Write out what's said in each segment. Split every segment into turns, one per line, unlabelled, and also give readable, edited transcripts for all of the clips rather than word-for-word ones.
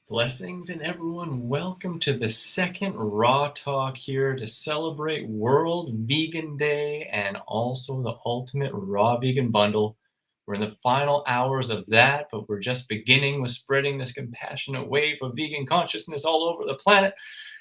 Blessings and everyone, welcome to the second Raw Talk here to celebrate World Vegan Day and also the Ultimate Raw Vegan Bundle. We're in the final hours of that, but we're just beginning with spreading this compassionate wave of vegan consciousness all over the planet.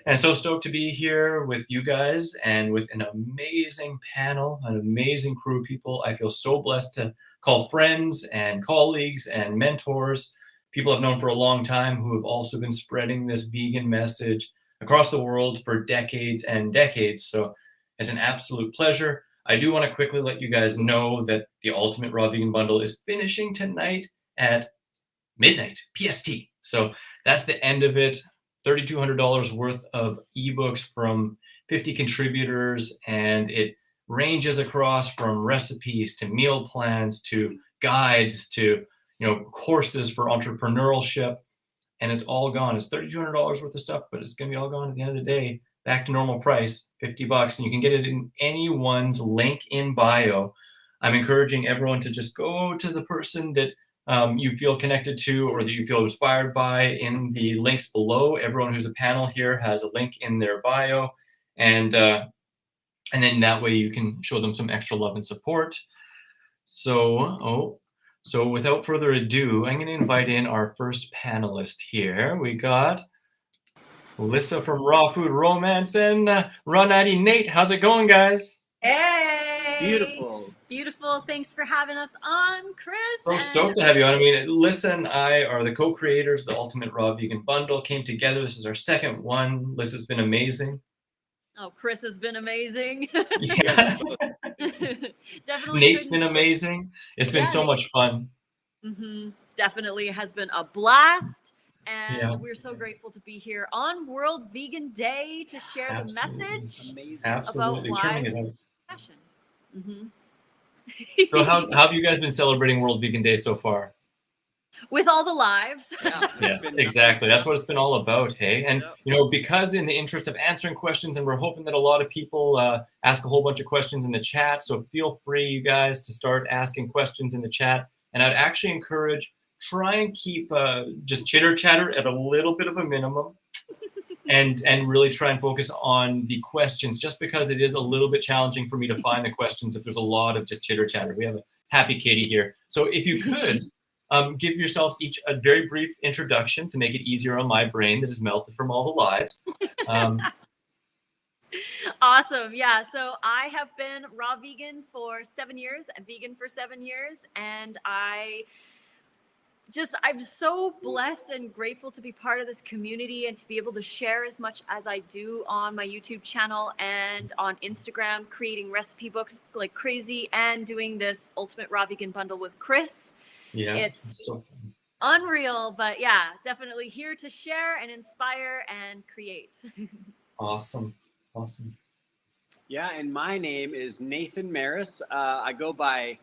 And so stoked to be here with you guys and with an amazing panel, an amazing crew of people. I feel so blessed to call friends and colleagues and mentors, people I've known for a long time who have also been spreading this vegan message across the world for decades and decades. So it's an absolute pleasure. I do want to quickly let you guys know that the Ultimate Raw Vegan Bundle is finishing tonight at midnight PST. So that's the end of it. $3,200 worth of ebooks from 50 contributors, and it ranges across from recipes to meal plans to guides to courses for entrepreneurship, and it's all gone. It's $3,200 worth of stuff, but it's going to be all gone at the end of the day, back to normal price, $50, and you can get it in anyone's link in bio. I'm encouraging everyone to just go to the person that you feel connected to or that you feel inspired by in the links below. Everyone who's a panel here has a link in their bio, and then that way you can show them some extra love and support. So without further ado, I'm going to invite in our first panelist here. We got Alyssa from Raw Food Romance and Reny Nate. How's it going, guys?
Hey!
Beautiful. Thanks for having us on, Chris.
So stoked to have you on. I mean, Alyssa and I are the co-creators of the Ultimate Raw Vegan Bundle. Came together. This is our second one. Alyssa's been amazing.
Oh, Chris has been amazing.
Yeah.
Definitely.
Nate's been amazing. It's been so much fun.
Definitely has been a blast. And we're so grateful to be here on World Vegan Day to share the message
Absolutely.
about
Turning
why
it out.
passion.
So how have you guys been celebrating World Vegan Day so far?
With all the lives.
Yes, exactly. That's what it's been all about, hey? And, because in the interest of answering questions, and we're hoping that a lot of people ask a whole bunch of questions in the chat, so feel free, you guys, to start asking questions in the chat. And I'd actually encourage, try and keep just chitter-chatter at a little bit of a minimum and really try and focus on the questions, just because it is a little bit challenging for me to find the questions if there's a lot of just chitter-chatter. We have a happy Katie here. So if you could, give yourselves each a very brief introduction to make it easier on my brain that is melted from all the lives.
Awesome. Yeah. So I have been raw vegan for 7 years and vegan for 7 years. And I'm so blessed and grateful to be part of this community and to be able to share as much as I do on my YouTube channel and on Instagram, creating recipe books like crazy and doing this Ultimate Raw Vegan Bundle with Chris.
Yeah,
it's so unreal, but yeah, definitely here to share and inspire and create.
Awesome.
Yeah, and my name is Nathan Maris. I go by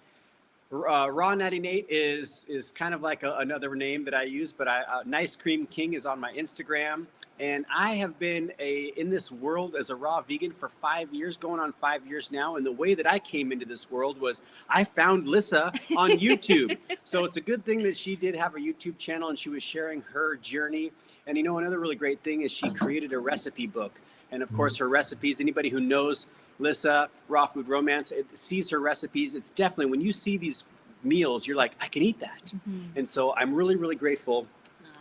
Raw Natty Nate is kind of like another name that I use, but Nice Cream King is on my Instagram. And I have been in this world as a raw vegan for 5 years, going on 5 years now. And the way that I came into this world was I found Alyssa on YouTube. So it's a good thing that she did have a YouTube channel and she was sharing her journey. And another really great thing is she created a recipe book. And of course, her recipes, anybody who knows Alyssa, Raw Food Romance, sees her recipes. It's definitely, when you see these meals, you're like, I can eat that. And so I'm really, really grateful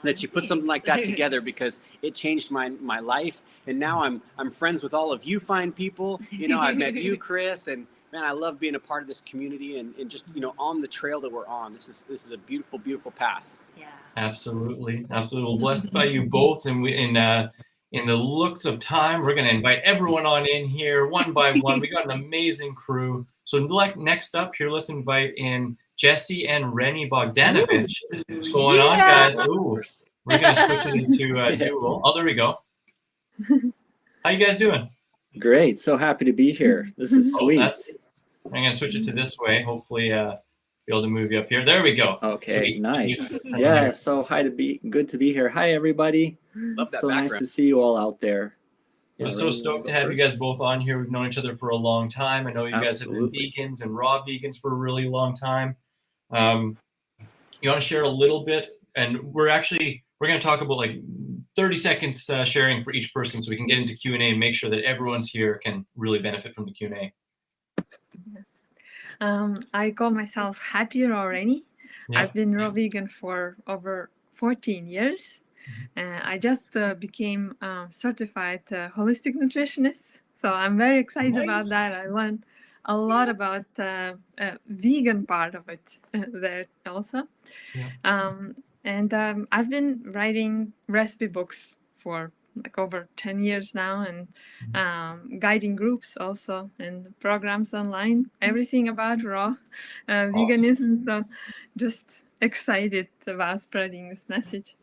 that she put something like that together, because it changed my life. And now I'm friends with all of you fine people. I've met you, Chris, and man, I love being a part of this community and just, on the trail that we're on. This is a beautiful, beautiful path.
Yeah.
Absolutely. Well, blessed by you both. And in the looks of time, we're going to invite everyone on in here one by one. We got an amazing crew. So next up here, let's invite in Jesse and Reny Bogdanovich. What's going on, guys? Ooh, we're going to switch it into a duo. Oh, there we go. How you guys doing?
Great. So happy to be here. This is sweet.
I'm going to switch it to this way. Hopefully be able to move you up here. There we go.
Okay,
sweet.
Nice. Yeah, so good to be here. Hi, everybody.
Love that
so
background.
Nice to see you all out there.
I'm so stoked to have you guys both on here. We've known each other for a long time. I know you guys have been vegans and raw vegans for a really long time. You want to share a little bit? And we're we're going to talk about like 30 seconds sharing for each person so we can get into Q&A and make sure that everyone's here can really benefit from the Q&A.
I call myself Happy Raw Renny.
Yeah.
I've been raw vegan for over 14 years. I just became certified holistic nutritionist. So I'm very excited about that. I learned a lot about vegan part of it there also.
Yeah.
I've been writing recipe books for like over 10 years now, and guiding groups also and programs online, everything about raw veganism. So just excited about spreading this message.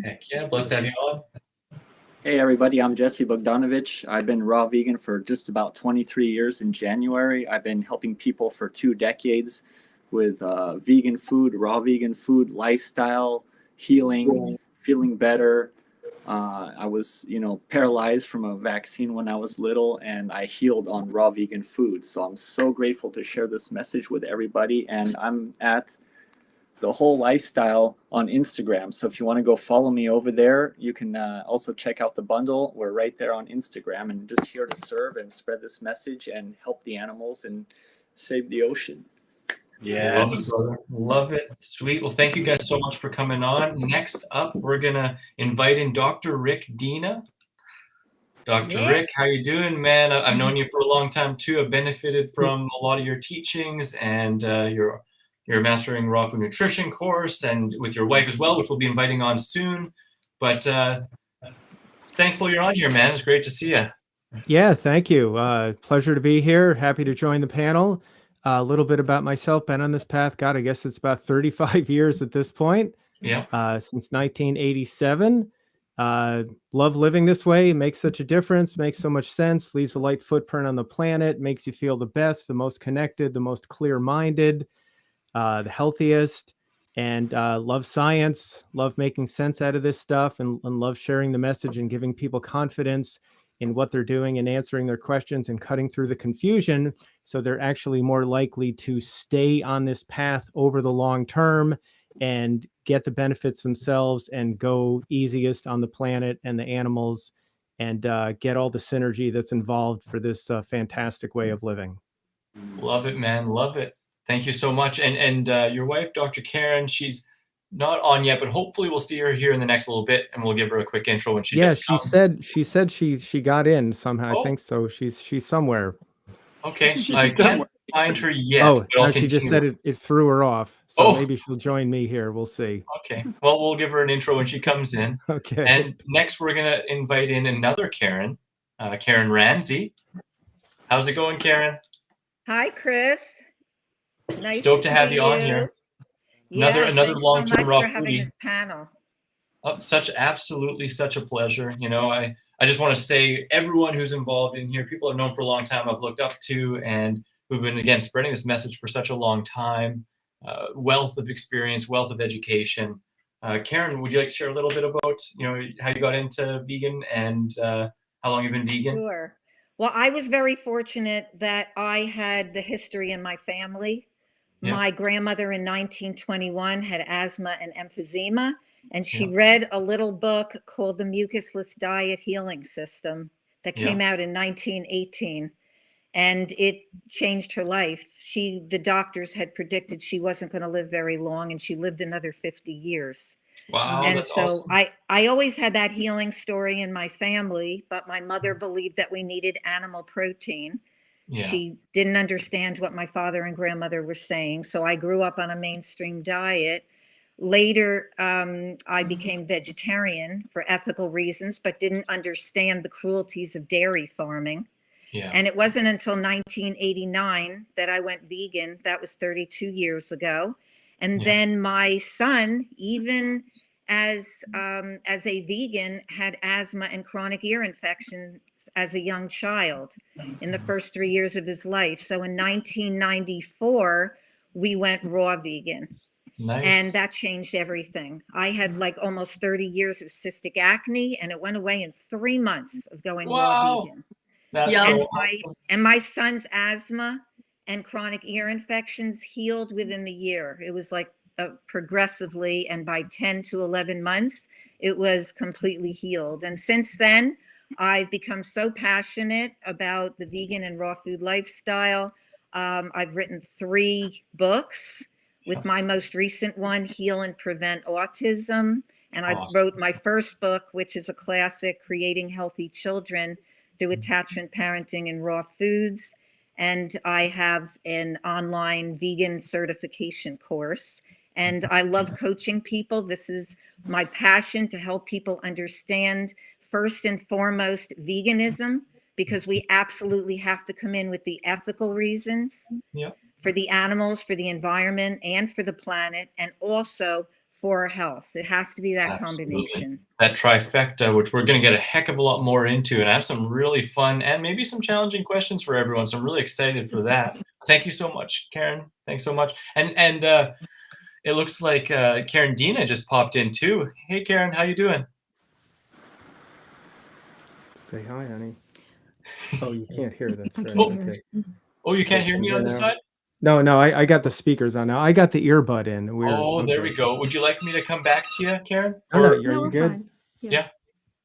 Heck yeah, blessed to have you on.
Hey everybody, I'm Reny Bogdanovich. I've been raw vegan for just about 23 years in January. I've been helping people for 2 decades with vegan food, raw vegan food, lifestyle, healing, feeling better. I was, paralyzed from a vaccine when I was little, and I healed on raw vegan food. So I'm so grateful to share this message with everybody. And I'm at The Whole Lifestyle on Instagram. So if you want to go follow me over there, you can also check out the bundle. We're right there on Instagram, and just here to serve and spread this message and help the animals and save the ocean.
Yes. Love it, brother. Love it. Sweet. Well, thank you guys so much for coming on. Next up, we're going to invite in Dr. Rick Deena. Dr. Rick, how you doing, man? I've known you for a long time, too. I've benefited from a lot of your teachings and your Mastering Raw Food Nutrition course, and with your wife as well, which we'll be inviting on soon. But thankful you're on here, man. It's great to see you.
Yeah, thank you. Pleasure to be here. Happy to join the panel. A little bit about myself. Been on this path, God, I guess it's about 35 years at this point.
Yeah.
Since 1987. Love living this way. It makes such a difference. Makes so much sense. Leaves a light footprint on the planet. Makes you feel the best, the most connected, the most clear-minded, the healthiest. And love science. Love making sense out of this stuff, and love sharing the message and giving people confidence in what they're doing and answering their questions and cutting through the confusion, so they're actually more likely to stay on this path over the long term and get the benefits themselves and go easiest on the planet and the animals, and get all the synergy that's involved for this fantastic way of living.
Love it, man. Love it. Thank you so much. And your wife, Dr. Karin, she's not on yet, but hopefully we'll see her here in the next little bit, and we'll give her a quick intro when she does come.
She said she got in somehow. I think so. She's somewhere.
Okay. I can't find her yet.
Oh, no, she just said it threw her off. So maybe she'll join me here. We'll see.
Okay. Well, we'll give her an intro when she comes in.
Okay.
And next we're going to invite in another Karin, Karin Ramsey. How's it going, Karin?
Hi, Chris. Nice
Stoked to have you on here.
Yeah,
another long-term raw
for having
foodie.
this panel.
Absolutely such a pleasure. I just want to say everyone who's involved in here, people I've known for a long time, I've looked up to, and who've been, again, spreading this message for such a long time. Wealth of experience, wealth of education. Karin, would you like to share a little bit about, how you got into vegan and how long you've been vegan?
Sure. Well, I was very fortunate that I had the history in my family.
Yeah.
My grandmother in 1921 had asthma and emphysema, and she read a little book called The Mucusless Diet Healing System that came out in 1918, and it changed her life. The doctors had predicted she wasn't going to live very long, and she lived another 50 years.
Wow,
And
that's
so
awesome.
I always had that healing story in my family, but my mother believed that we needed animal protein.
Yeah.
She didn't understand what my father and grandmother were saying. So I grew up on a mainstream diet. Later, I became vegetarian for ethical reasons, but didn't understand the cruelties of dairy farming.
Yeah.
And it wasn't until 1989 that I went vegan. That was 32 years ago. And then my son, even as a vegan, had asthma and chronic ear infections as a young child in the first 3 years of his life. So in 1994, we went raw vegan.
Nice.
And that changed everything. I had like almost 30 years of cystic acne, and it went away in 3 months of going raw vegan.
That's
And
so awesome.
my son's asthma and chronic ear infections healed within the year. It was like progressively, and by 10 to 11 months, it was completely healed. And since then, I've become so passionate about the vegan and raw food lifestyle. I've written 3 books, with my most recent one, Heal and Prevent Autism. And I wrote my first book, which is a classic, Creating Healthy Children Through Attachment Parenting and Raw Foods. And I have an online vegan certification course. And I love coaching people. This is my passion, to help people understand, first and foremost, veganism, because we absolutely have to come in with the ethical reasons for the animals, for the environment, and for the planet, and also for our health. It has to be that combination.
That trifecta, which we're going to get a heck of a lot more into, and I have some really fun and maybe some challenging questions for everyone. So I'm really excited for that. Thank you so much, Karin. Thanks so much. And it looks like Karin Dina just popped in too. Hey, Karin, how you doing?
Say hi, honey. Oh, you can't hear. That's right.
Okay. Oh, you can't hear me on this side?
No, I got the speakers on now. I got the earbud in.
There we go. Would you like me to come back to you, Karin?
Are you good?
Fine.
Yeah.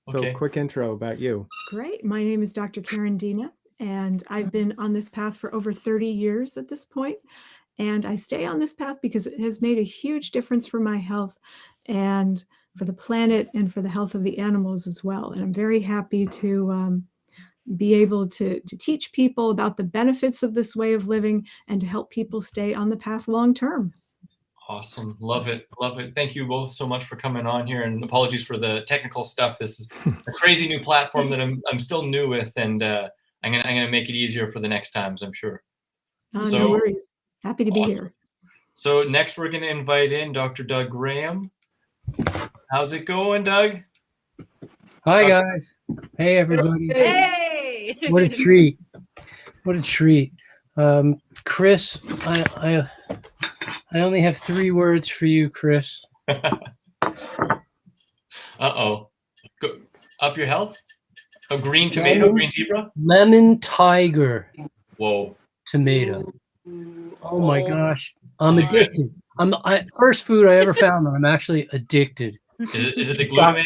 Okay.
So quick intro about you.
Great. My name is Dr. Karin Dina, and I've been on this path for over 30 years at this point. And I stay on this path because it has made a huge difference for my health and for the planet and for the health of the animals as well. And I'm very happy to be able to teach people about the benefits of this way of living and to help people stay on the path long term. Awesome.
Love it. Love it. Thank you both so much for coming on here, and apologies for the technical stuff. This is a crazy new platform that I'm still new with, and I'm gonna make it easier for the next times, I'm sure.
No worries. Happy to be here.
So next we're going to invite in Dr. Doug Graham. How's it going, Doug?
Hi, guys. Hey, everybody.
Hey!
What a treat. What a treat. Chris, I only have 3 words for you, Chris.
Uh-oh. Go, up your health? A green tomato, green zebra?
Lemon tiger.
Whoa.
Tomato. Oh my gosh. I'm addicted. First food I ever found that I'm actually addicted.
Is it the glutamate?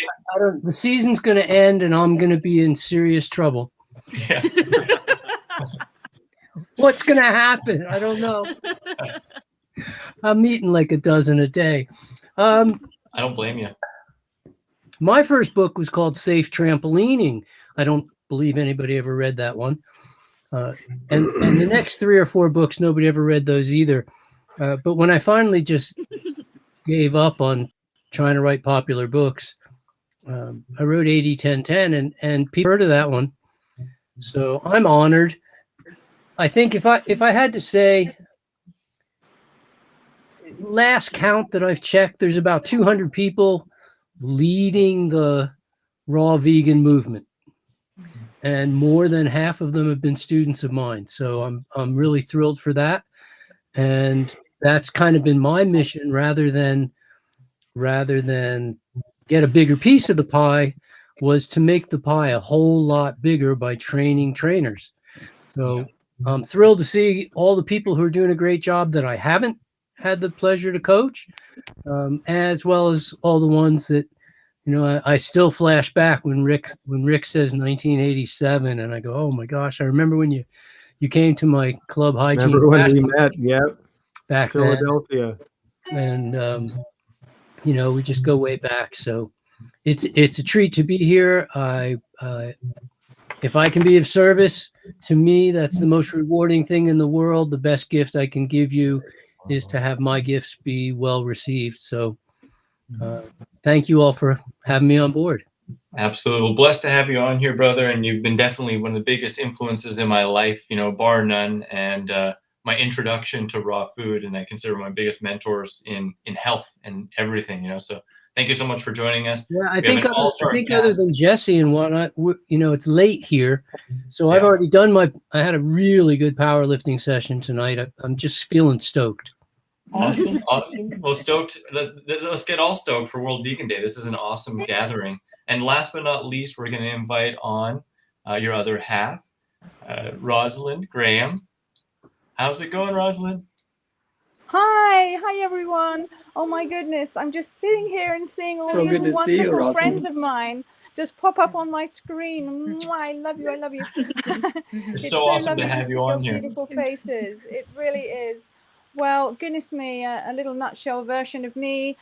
The season's going to end and I'm going to be in serious trouble.
Yeah.
What's going to happen? I don't know. I'm eating like a dozen a day.
I don't blame you.
My first book was called Safe Trampolining. I don't believe anybody ever read that one. And the next 3 or 4 books, nobody ever read those either. But when I finally just gave up on trying to write popular books, I wrote 80-10-10, and people heard of that one. So I'm honored. I think if I had to say, last count that I've checked, there's about 200 people leading the raw vegan movement. And more than half of them have been students of mine. So I'm really thrilled for that. And that's kind of been my mission, rather than get a bigger piece of the pie, was to make the pie a whole lot bigger by training trainers. So I'm thrilled to see all the people who are doing a great job that I haven't had the pleasure to coach, as well as all the ones that, I still flash back when Rick says 1987, and I go, oh my gosh, I remember when you came to my club hygiene.
Remember when we met? Yep.
Back
Philadelphia.
Then. And we just go way back. So it's a treat to be here. If I can be of service, to me, that's the most rewarding thing in the world. The best gift I can give you is to have my gifts be well received. So thank you all for having me on board.
Absolutely. Well, blessed to have you on here, brother. And you've been definitely one of the biggest influences in my life, bar none. And my introduction to raw food, and I consider my biggest mentors in health and everything, so thank you so much for joining us.
Yeah, I think other than Jesse and whatnot, it's late here. So I've already done I had a really good powerlifting session tonight. I'm just feeling stoked.
Awesome. Well, stoked. Let's get all stoked for World Vegan Day. This is an awesome gathering. And last but not least, we're going to invite on your other half, Rosalind Graham. How's it going, Rosalind?
Hi everyone. Oh my goodness, I'm just sitting here and seeing all
So
these
good to see you,
wonderful
Rosie.
friends of mine just pop up on my screen. Mwah, I love you, I love you.
It's
It's
so
so
awesome to
lovely to
have
see
you
your
on here.
beautiful faces. It really is. Well, goodness me, a little nutshell version of me.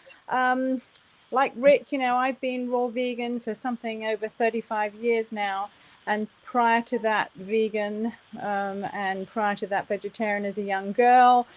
Like Rick, you know, I've been raw vegan for something over 35 years now. And prior to that, vegan, and prior to that, vegetarian as a young girl.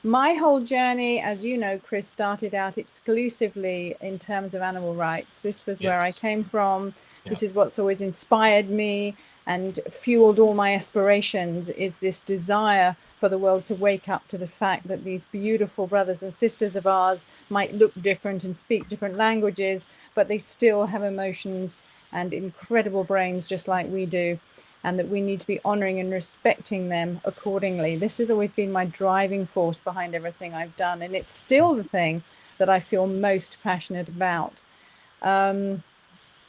My whole journey, as you know, Chris, started out exclusively in terms of animal rights. This was where I came from. This is what's always inspired me and fueled all my aspirations, is this desire for the world to wake up to the fact that these beautiful brothers and sisters of ours might look different and speak different languages, but they still have emotions and incredible brains just like we do, and that we need to be honoring and respecting them accordingly. This has always been my driving force behind everything I've done, and it's still the thing that I feel most passionate about.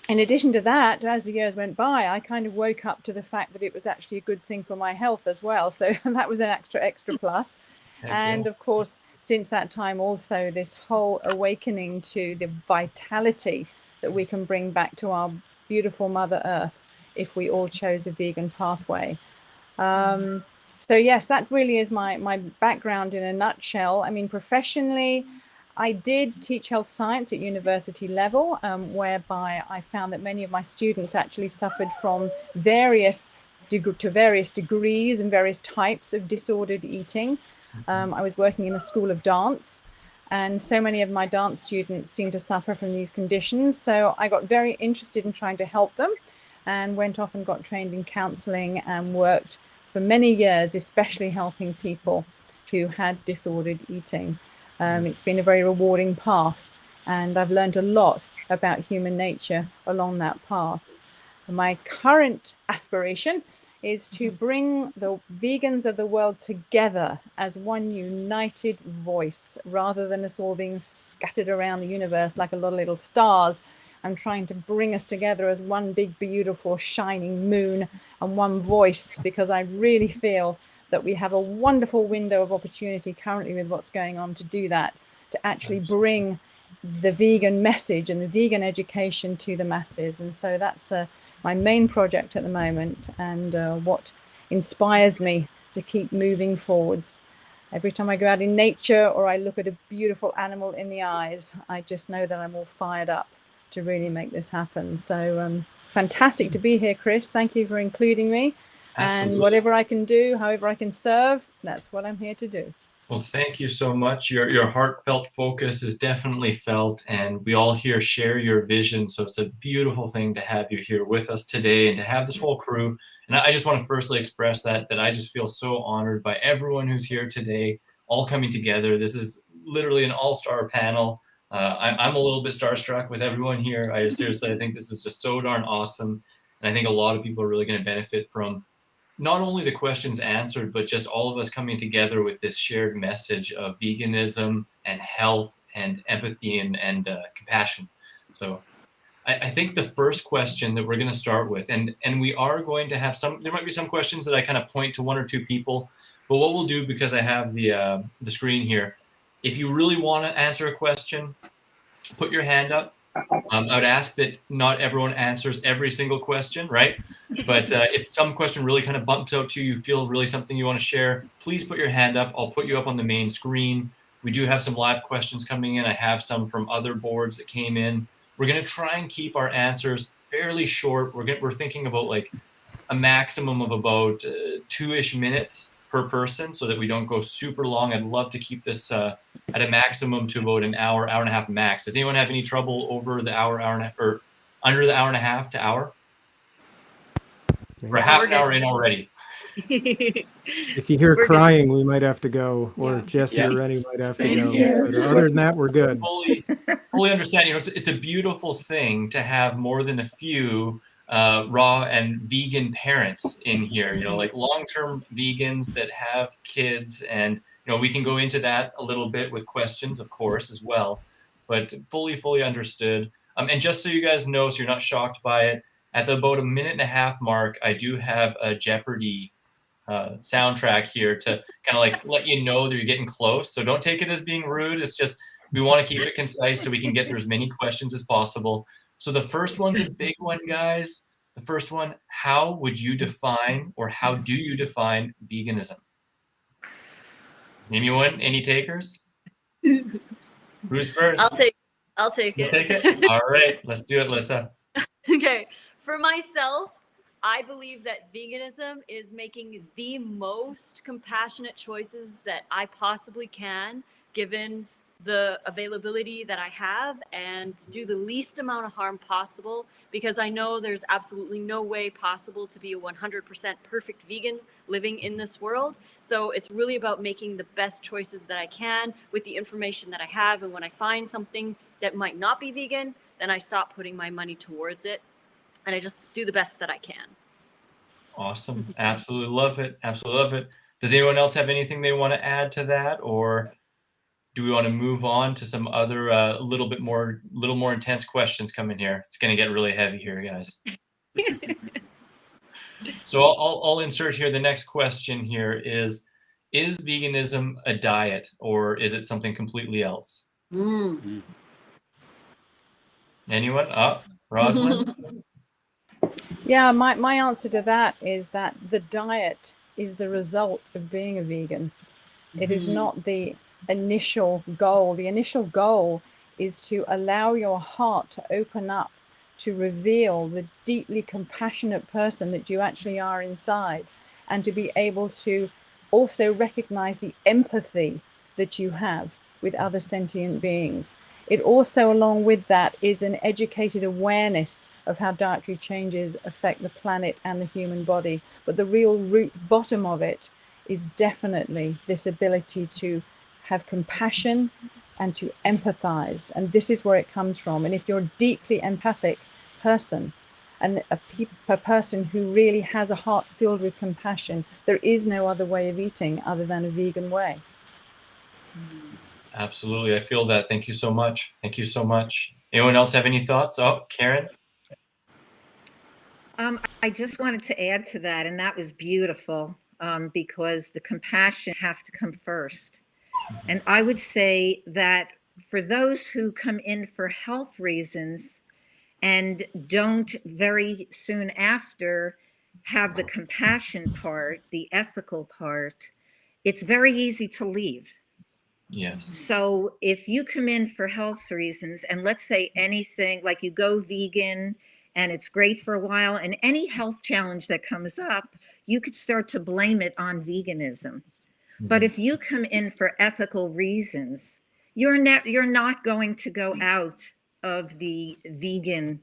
In addition to that, as the years went by, I kind of woke up to the fact that it was actually a good thing for my health as well. So that was an extra plus. And of course, since that time also, this whole awakening to the vitality that we can bring back to our beautiful Mother Earth if we all chose a vegan pathway. So yes, that really is my background in a nutshell. I mean, professionally, I did teach health science at university level, whereby I found that many of my students actually suffered from various degrees and various types of disordered eating. I was working in a school of dance, and so many of my dance students seemed to suffer from these conditions. So I got very interested in trying to help them, and went off and got trained in counseling and worked for many years, especially helping people who had disordered eating. It's been a very rewarding path, and I've learned a lot about human nature along that path. My current aspiration is to bring the vegans of the world together as one united voice, rather than us all being scattered around the universe like a lot of little stars. I'm trying to bring us together as one big, beautiful, shining moon and one voice, because I really feel that we have a wonderful window of opportunity currently with what's going on to do that, to actually bring the vegan message and the vegan education to the masses. And so that's my main project at the moment, and what inspires me to keep moving forwards. Every time I go out in nature or I look at a beautiful animal in the eyes, I just know that I'm all fired up to really make this happen. So fantastic to be here, Chris. Thank you for including me.
Absolutely.
And whatever I can do, however I can serve, that's what I'm here to do.
Well, thank you so much. Your heartfelt focus is definitely felt, and we all here share your vision. So it's a beautiful thing to have you here with us today, and to have this whole crew. And I just want to firstly express that I just feel so honored by everyone who's here today, all coming together. This is literally an all-star panel. I'm a little bit starstruck with everyone here. I think this is just so darn awesome. And I think a lot of people are really going to benefit from not only the questions answered, but just all of us coming together with this shared message of veganism and health and empathy and compassion. So I think the first question that we're going to start with, and we are going to have there might be some questions that I kind of point to one or two people, but what we'll do, because I have the screen here, if you really want to answer a question, put your hand up. I would ask that not everyone answers every single question, right? But if some question really kind of bumps out to you, feel really something you want to share, please put your hand up. I'll put you up on the main screen. We do have some live questions coming in. I have some from other boards that came in. We're going to try and keep our answers fairly short. We're thinking about like a maximum of about 2-ish minutes per person, so that we don't go super long. I'd love to keep this at a maximum to about an hour, hour and a half max. Does anyone have any trouble over the hour and a half, or under the hour and a half to hour? We're half an hour in already.
If you hear crying, we might have to go, or Jesse or Renny might have to go. But other than that, we're good.
Fully understand. You know, it's a beautiful thing to have more than a few raw and vegan parents in here. You know, like long-term vegans that have kids, and you know, we can go into that a little bit with questions, of course, as well. But fully understood. And just so you guys know, so you're not shocked by it, at about a minute and a half mark, I do have a Jeopardy soundtrack here to kind of like let you know that you're getting close. So don't take it as being rude. It's just we want to keep it concise so we can get through as many questions as possible. So the first one's a big one, guys. The first one, how would you define, or how do you define veganism? Anyone? Any takers? Who's first?
I'll take
You'll
it.
take it? All right, let's do it, Lissa.
Okay, for myself, I believe that veganism is making the most compassionate choices that I possibly can, given the availability that I have, and do the least amount of harm possible, because I know there's absolutely no way possible to be a 100% perfect vegan living in this world. So it's really about making the best choices that I can with the information that I have. And when I find something that might not be vegan, then I stop putting my money towards it, and I just do the best that I can.
Awesome. Absolutely love it. Absolutely love it. Does anyone else have anything they want to add to that, or do we want to move on to some other little more intense questions coming here? It's going to get really heavy here, guys. So I'll insert here. The next question here is veganism a diet, or is it something completely else? Anyone? Rosalind?
Yeah, my answer to that is that the diet is the result of being a vegan. It is not the initial goal. The initial goal is to allow your heart to open up, to reveal the deeply compassionate person that you actually are inside, and to be able to also recognize the empathy that you have with other sentient beings. It also, along with that, is an educated awareness of how dietary changes affect the planet and the human body. But the real root bottom of it is definitely this ability to have compassion and to empathize. And this is where it comes from. And if you're a deeply empathic person, and a person who really has a heart filled with compassion, there is no other way of eating other than a vegan way.
Absolutely. I feel that. Thank you so much. Thank you so much. Anyone else have any thoughts? Oh, Karin?
I just wanted to add to that, and that was beautiful, because the compassion has to come first. And I would say that for those who come in for health reasons and don't very soon after have the compassion part, the ethical part, it's very easy to leave.
Yes.
So if you come in for health reasons, and let's say anything like you go vegan and it's great for a while, and any health challenge that comes up, you could start to blame it on veganism. But if you come in for ethical reasons, you're not going to go out of the vegan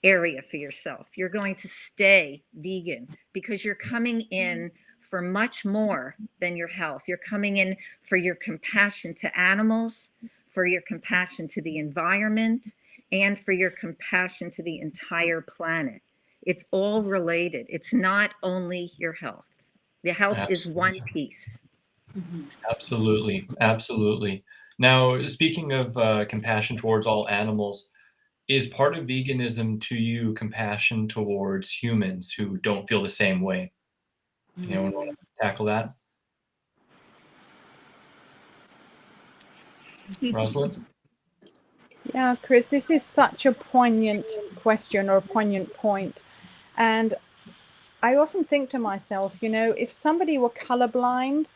area for yourself. You're going to stay vegan because you're coming in for much more than your health. You're coming in for your compassion to animals, for your compassion to the environment, and for your compassion to the entire planet. It's all related. It's not only your health. The health is one piece.
Absolutely. Absolutely. Now, speaking of compassion towards all animals, is part of veganism to you compassion towards humans who don't feel the same way? Anyone want to tackle that? Rosalind?
Yeah, Chris, this is such a poignant question, or a poignant point. And I often think to myself, you know, if somebody were colorblind,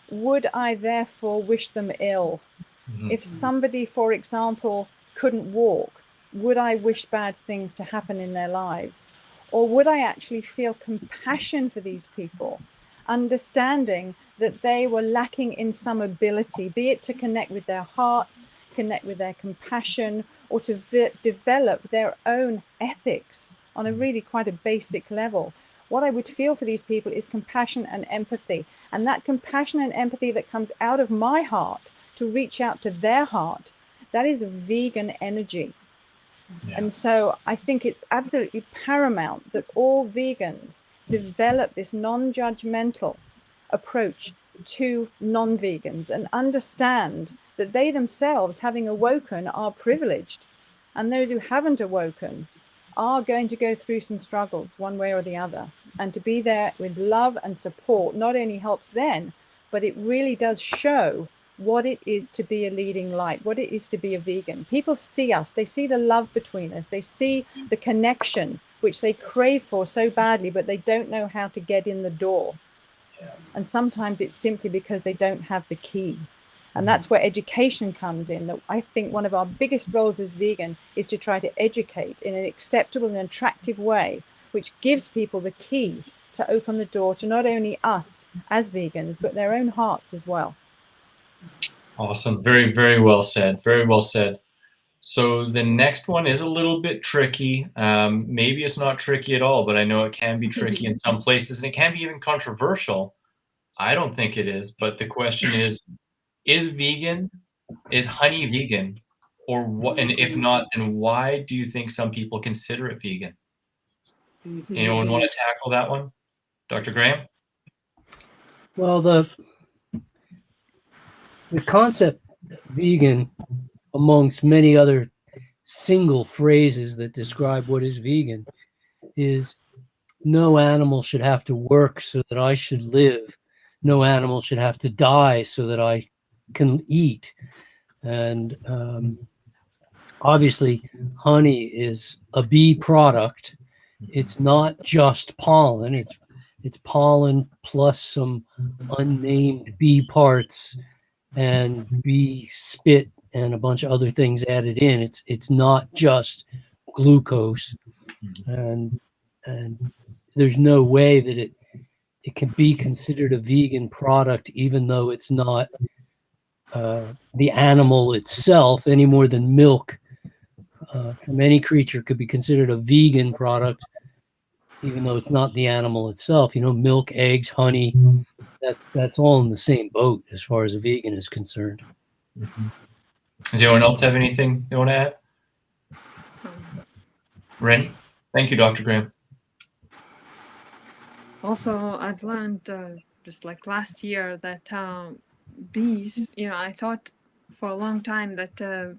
would I therefore wish them ill? If somebody, for example, couldn't walk, would I wish bad things to happen in their lives? Or would I actually feel compassion for these people, understanding that they were lacking in some ability, be it to connect with their hearts, connect with their compassion, or to develop their own ethics on a really quite a basic level? What I would feel for these people is compassion and empathy. And that compassion and empathy that comes out of my heart to reach out to their heart, that is a vegan energy. Yeah. And so I think it's absolutely paramount that all vegans develop this non-judgmental approach to non-vegans and understand that they themselves, having awoken, are privileged. And those who haven't awoken are going to go through some struggles one way or the other. And to be there with love and support not only helps then, but it really does show what it is to be a leading light, what it is to be a vegan. People see us, they see the love between us, they see the connection, which they crave for so badly, but they don't know how to get in the door. And sometimes it's simply because they don't have the key. And that's where education comes in. That I think one of our biggest roles as vegan is to try to educate in an acceptable and attractive way, which gives people the key to open the door to not only us as vegans, but their own hearts as well.
Awesome. Very, very well said. Very well said. So the next one is a little bit tricky. Maybe it's not tricky at all, but I know it can be tricky in some places, and it can be even controversial. I don't think it is, but the question is honey vegan? Or what? And if not, then why do you think some people consider it vegan? Anyone want to tackle that one? Dr. Graham?
Well, the concept vegan, amongst many other single phrases that describe what is vegan, is no animal should have to work so that I should live. No animal should have to die so that I can eat. And obviously, honey is a bee product. It's not just pollen. It's pollen plus some unnamed bee parts and bee spit and a bunch of other things added in. It's not just glucose, and there's no way that it can be considered a vegan product, even though it's not the animal itself any more than milk from any creature could be considered a vegan product, even though it's not the animal itself. You know, milk, eggs, honey, that's all in the same boat as far as a vegan is concerned.
Does anyone else have anything they want to add? Renny? Thank you, Dr. Graham.
Also, I've learned just like last year that bees, I thought for a long time that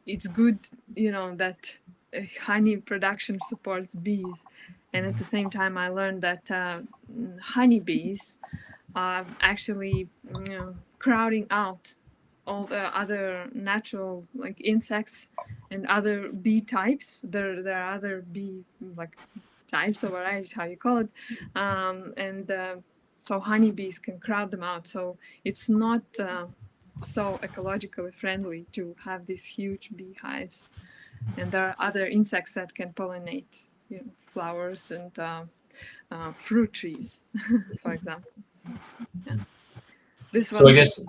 it's good, that honey production supports bees. And at the same time, I learned that honeybees are actually, crowding out all the other natural like insects and other bee types. There are other bee like types or varieties, how you call it, so honeybees can crowd them out. So it's not so ecologically friendly to have these huge beehives. And there are other insects that can pollinate, flowers and fruit trees, for example. So, yeah. This was
So I guess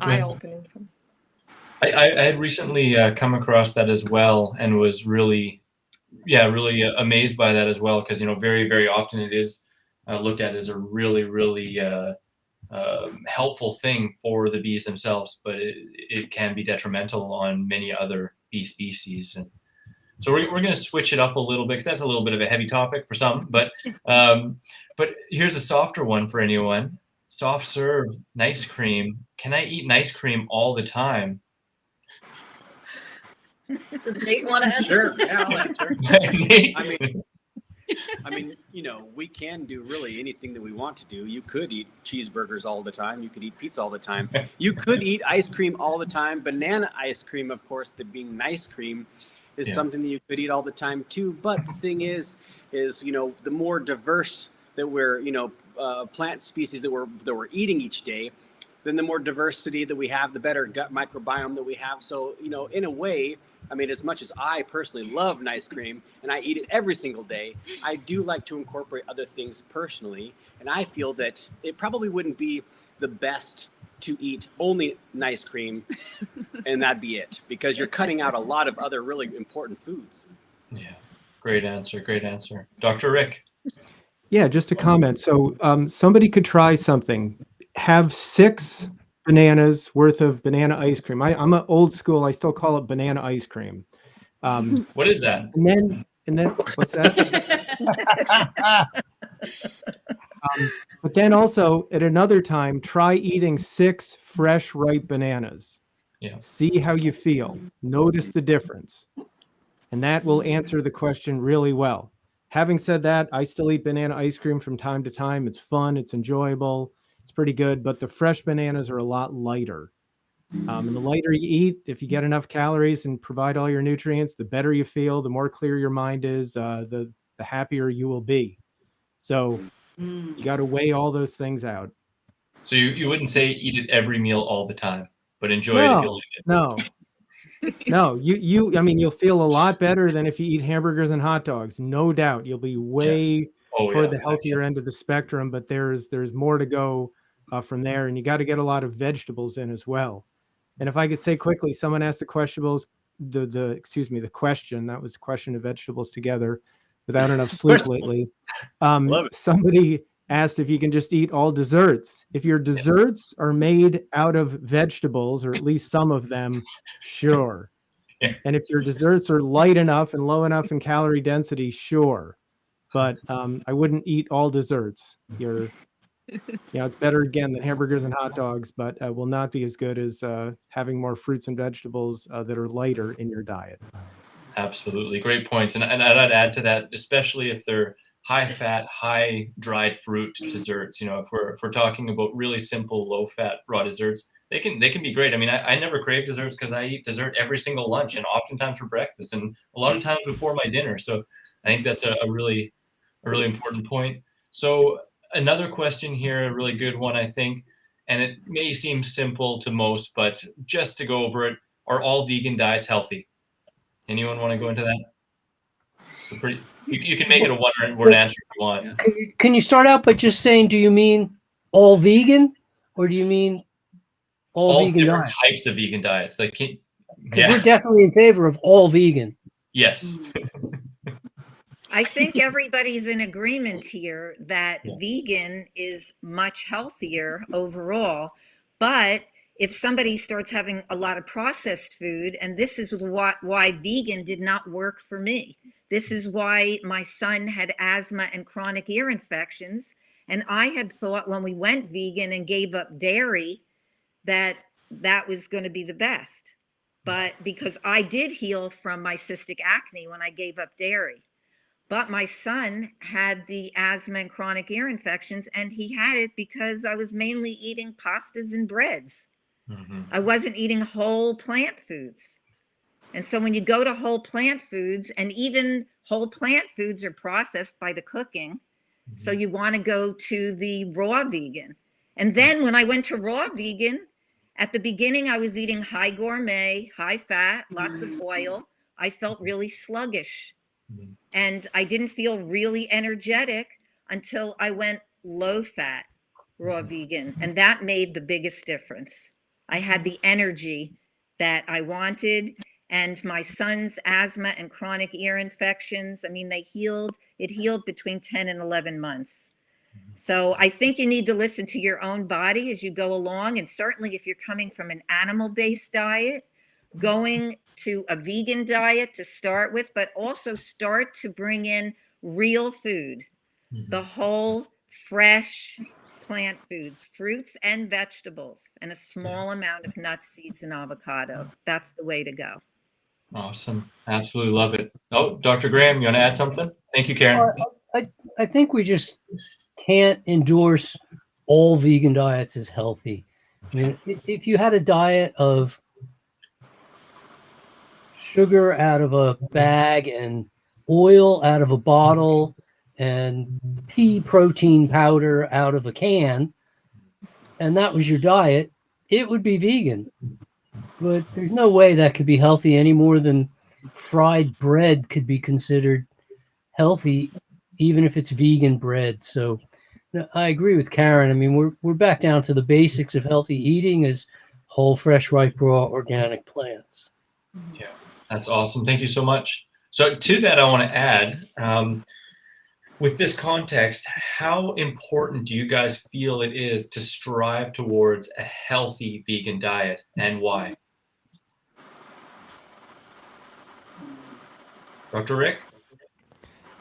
eye-opening for me.
I had recently come across that as well, and was really amazed by that as well, because very, very often it is looked at as a really, really helpful thing for the bees themselves, but it can be detrimental on many other bee species. And so we're going to switch it up a little bit, because that's a little bit of a heavy topic for some, but here's a softer one for anyone. Soft serve nice cream. Can I eat nice cream all the time?
Does Nate want to answer?
Sure, yeah, I'll answer. I mean, we can do really anything that we want to do. You could eat cheeseburgers all the time. You could eat pizza all the time. You could eat ice cream all the time. Banana ice cream, of course, the being nice cream, is something that you could eat all the time too. But the thing is, the more diverse that we're, plant species that we're eating each day, then the more diversity that we have, the better gut microbiome that we have. So, in a way, as much as I personally love nice cream and I eat it every single day, I do like to incorporate other things personally. And I feel that it probably wouldn't be the best to eat only nice cream and that'd be it, because you're cutting out a lot of other really important foods.
Yeah, great answer. Great answer. Dr. Rick.
Yeah, just a comment. So somebody could try something. Have 6 bananas worth of banana ice cream. I'm an old school. I still call it banana ice cream.
What is that?
And then what's that? But then also at another time, try eating 6 fresh, ripe bananas.
Yeah.
See how you feel. Notice the difference. And that will answer the question really well. Having said that, I still eat banana ice cream from time to time. It's fun, it's enjoyable, it's pretty good, but the fresh bananas are a lot lighter. And the lighter you eat, if you get enough calories and provide all your nutrients, the better you feel, the more clear your mind is, the happier you will be. So you got to weigh all those things out.
So you wouldn't say eat it every meal all the time, but enjoy it if you like it.
No. I mean, you'll feel a lot better than if you eat hamburgers and hot dogs. No doubt. You'll be way toward the healthier end of the spectrum, but there's more to go from there. And you got to get a lot of vegetables in as well. And if I could say quickly, someone asked the question, that was question of vegetables together without enough sleep lately. Somebody asked if you can just eat all desserts. If your desserts are made out of vegetables, or at least some of them, sure. And if your desserts are light enough and low enough in calorie density, sure. But I wouldn't eat all desserts. It's better again than hamburgers and hot dogs, but will not be as good as having more fruits and vegetables that are lighter in your diet.
Absolutely. Great points. And I'd add to that, especially if they're high fat, high dried fruit desserts. If we're talking about really simple, low fat raw desserts, they can be great. I mean, I never crave desserts because I eat dessert every single lunch and oftentimes for breakfast and a lot of times before my dinner. So I think that's a really important point. So another question here, a really good one, I think, and it may seem simple to most, but just to go over it, are all vegan diets healthy? Anyone want to go into that? You can make it a one-word answer if you want.
Can you start out by just saying, do you mean all vegan, or do you mean all vegan
different
diets?
Types of vegan diets?
We're definitely in favor of all vegan.
Yes.
I think everybody's in agreement here that vegan is much healthier overall. But if somebody starts having a lot of processed food, and this is why vegan did not work for me. This is why my son had asthma and chronic ear infections. And I had thought when we went vegan and gave up dairy, that was going to be the best. But because I did heal from my cystic acne when I gave up dairy. But my son had the asthma and chronic ear infections, and he had it because I was mainly eating pastas and breads. Mm-hmm. I wasn't eating whole plant foods. And so when you go to whole plant foods, and even whole plant foods are processed by the cooking, mm-hmm. so you want to go to the raw vegan. And then when I went to raw vegan, at the beginning I was eating high gourmet, high fat, lots of oil. I felt really sluggish. Mm-hmm. And I didn't feel really energetic until I went low fat, raw vegan. And that made the biggest difference. I had the energy that I wanted. And my son's asthma and chronic ear infections, I mean, it healed between 10 and 11 months. So I think you need to listen to your own body as you go along. And certainly if you're coming from an animal-based diet, going to a vegan diet to start with, but also start to bring in real food, the whole fresh plant foods, fruits and vegetables, and a small amount of nuts, seeds, and avocado. That's the way to go.
Awesome. Absolutely love it. Oh, Dr. Graham, you want to add something? Thank you, Karin.
I think we just can't endorse all vegan diets as healthy. I mean, if you had a diet of sugar out of a bag and oil out of a bottle and pea protein powder out of a can, and that was your diet, it would be vegan. But there's no way that could be healthy any more than fried bread could be considered healthy, even if it's vegan bread. So I agree with Karin. I mean, we're back down to the basics of healthy eating as whole, fresh, ripe, raw, organic plants.
Yeah, that's awesome. Thank you so much. So to that, I want to add, with this context, how important do you guys feel it is to strive towards a healthy vegan diet, and why? Dr. Rick?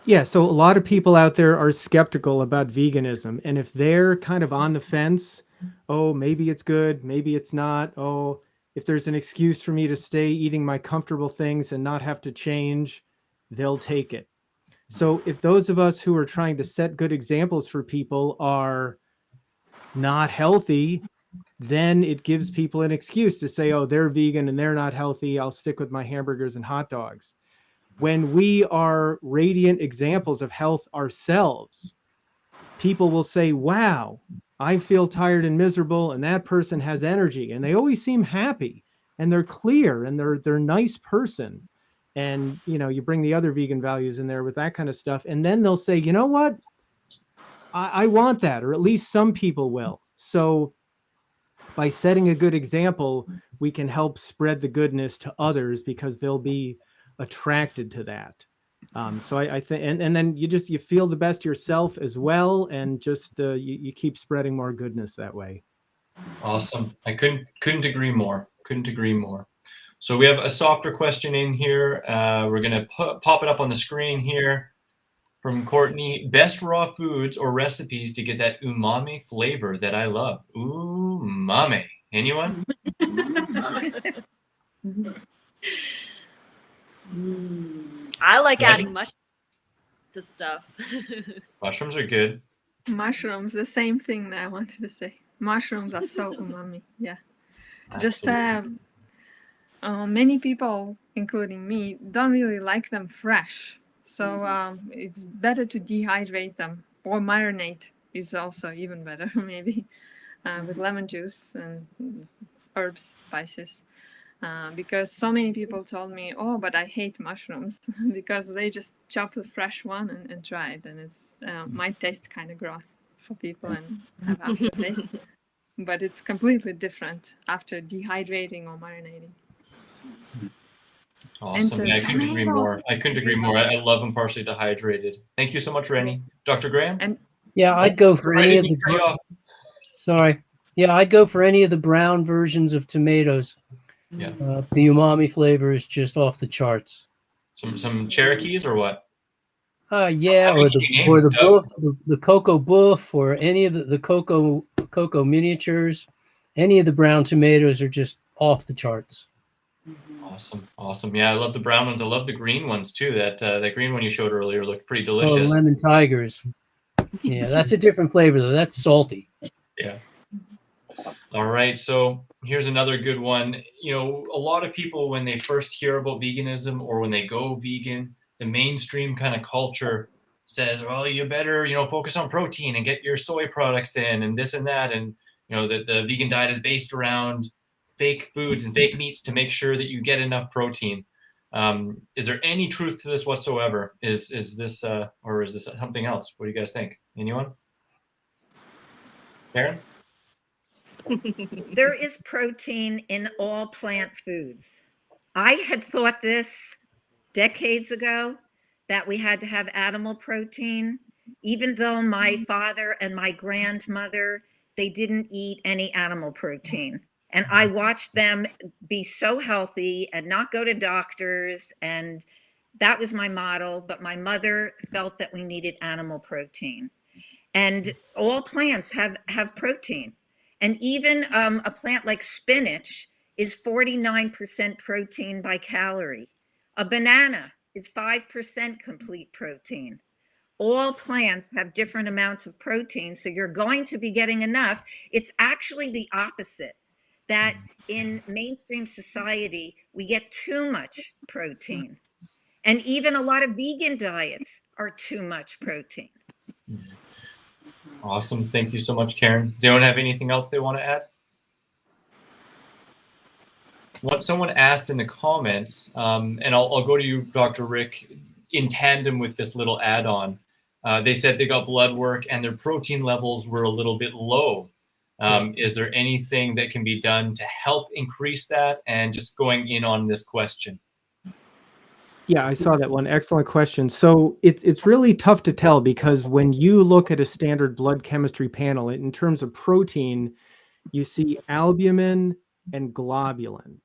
Yeah, so a lot of people out there are skeptical about veganism. And if they're kind of on the fence, oh, maybe it's good, maybe it's not. Oh, if there's an excuse for me to stay eating my comfortable things and not have to change, they'll take it. So if those of us who are trying to set good examples for people are not healthy, then it gives people an excuse to say, oh, they're vegan and they're not healthy. I'll stick with my hamburgers and hot dogs. When we are radiant examples of health ourselves, people will say, wow, I feel tired and miserable, and that person has energy, and they always seem happy, and they're clear, and they're a nice person. And, you know, you bring the other vegan values in there with that kind of stuff. And then they'll say, you know what? I want that, or at least some people will. So by setting a good example, we can help spread the goodness to others because they'll be attracted to that. So I think, and then you feel the best yourself as well, and just you keep spreading more goodness that way.
Awesome. I couldn't agree more. Couldn't agree more. So we have a softer question in here. We're gonna pop it up on the screen here from Courtney. Best raw foods or recipes to get that umami flavor that I love. Umami. Anyone?
I like
Right.
adding mushrooms to stuff.
Mushrooms are good.
Mushrooms, the same thing that I wanted to say. Mushrooms are so umami. Yeah. Just
Absolutely.
many people, including me, don't really like them fresh. So it's better to dehydrate them, or marinate is also even better, maybe, with lemon juice and herbs, spices. Because so many people told me, oh, but I hate mushrooms because they just chop the fresh one and try it, and it's might taste kind of gross for people and have aftertaste, but it's completely different after dehydrating or marinating.
Awesome. Yeah, I couldn't agree more. I couldn't agree more. I love them partially dehydrated. Thank you so much, Renny. Dr. Graham?
And
Yeah, I'd go for any of the.
Cut you off.
Sorry. Yeah, I'd go for any of the brown versions of tomatoes.
Yeah.
The umami flavor is just off the charts.
Some Cherokees or what?
Yeah, or the cocoa buff, or any of the cocoa miniatures. Any of the brown tomatoes are just off the charts.
Awesome. Yeah, I love the brown ones. I love the green ones too. That green one you showed earlier looked pretty
Oh,
delicious.
lemon tigers. Yeah, that's a different flavor though. That's salty.
Yeah. All right. So here's another good one. You know, a lot of people, when they first hear about veganism or when they go vegan, the mainstream kind of culture says, well, you better, focus on protein and get your soy products in and this and that. And, the vegan diet is based around fake foods and fake meats to make sure that you get enough protein. Is there any truth to this whatsoever? Is this, or is this something else? What do you guys think? Anyone? Karin?
There is protein in all plant foods. I had thought this decades ago, that we had to have animal protein, even though my father and my grandmother, they didn't eat any animal protein. And I watched them be so healthy and not go to doctors. And that was my model. But my mother felt that we needed animal protein. And all plants have protein. And even a plant like spinach is 49% protein by calorie. A banana is 5% complete protein. All plants have different amounts of protein, so you're going to be getting enough. It's actually the opposite, that in mainstream society, we get too much protein. And even a lot of vegan diets are too much protein.
Awesome. Thank you so much, Karin. Does anyone have anything else they want to add? What someone asked in the comments, and I'll go to you, Dr. Rick, in tandem with this little add-on. They said they got blood work and their protein levels were a little bit low. Is there anything that can be done to help increase that? And just going in on this question.
Yeah, I saw that one. Excellent question. So it's really tough to tell, because when you look at a standard blood chemistry panel, in terms of protein, you see albumin and globulin.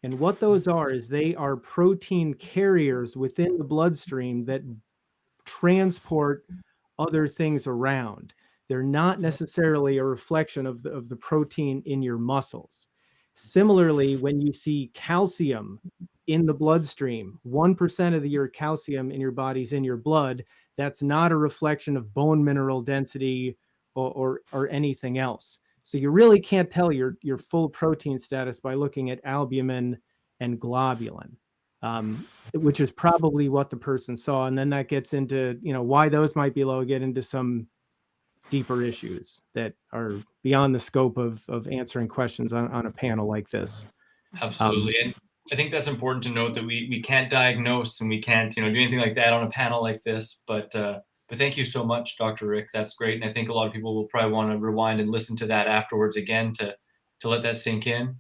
And what those are is they are protein carriers within the bloodstream that transport other things around. They're not necessarily a reflection of the protein in your muscles. Similarly, when you see calcium in the bloodstream. 1% of your calcium in your body's in your blood. That's not a reflection of bone mineral density or anything else. So you really can't tell your full protein status by looking at albumin and globulin, which is probably what the person saw. And then that gets into, why those might be low, get into some deeper issues that are beyond the scope of answering questions on a panel like this.
Absolutely. And I think that's important to note that we can't diagnose and we can't, do anything like that on a panel like this. But thank you so much, Dr. Rick. That's great. And I think a lot of people will probably want to rewind and listen to that afterwards again to let that sink in.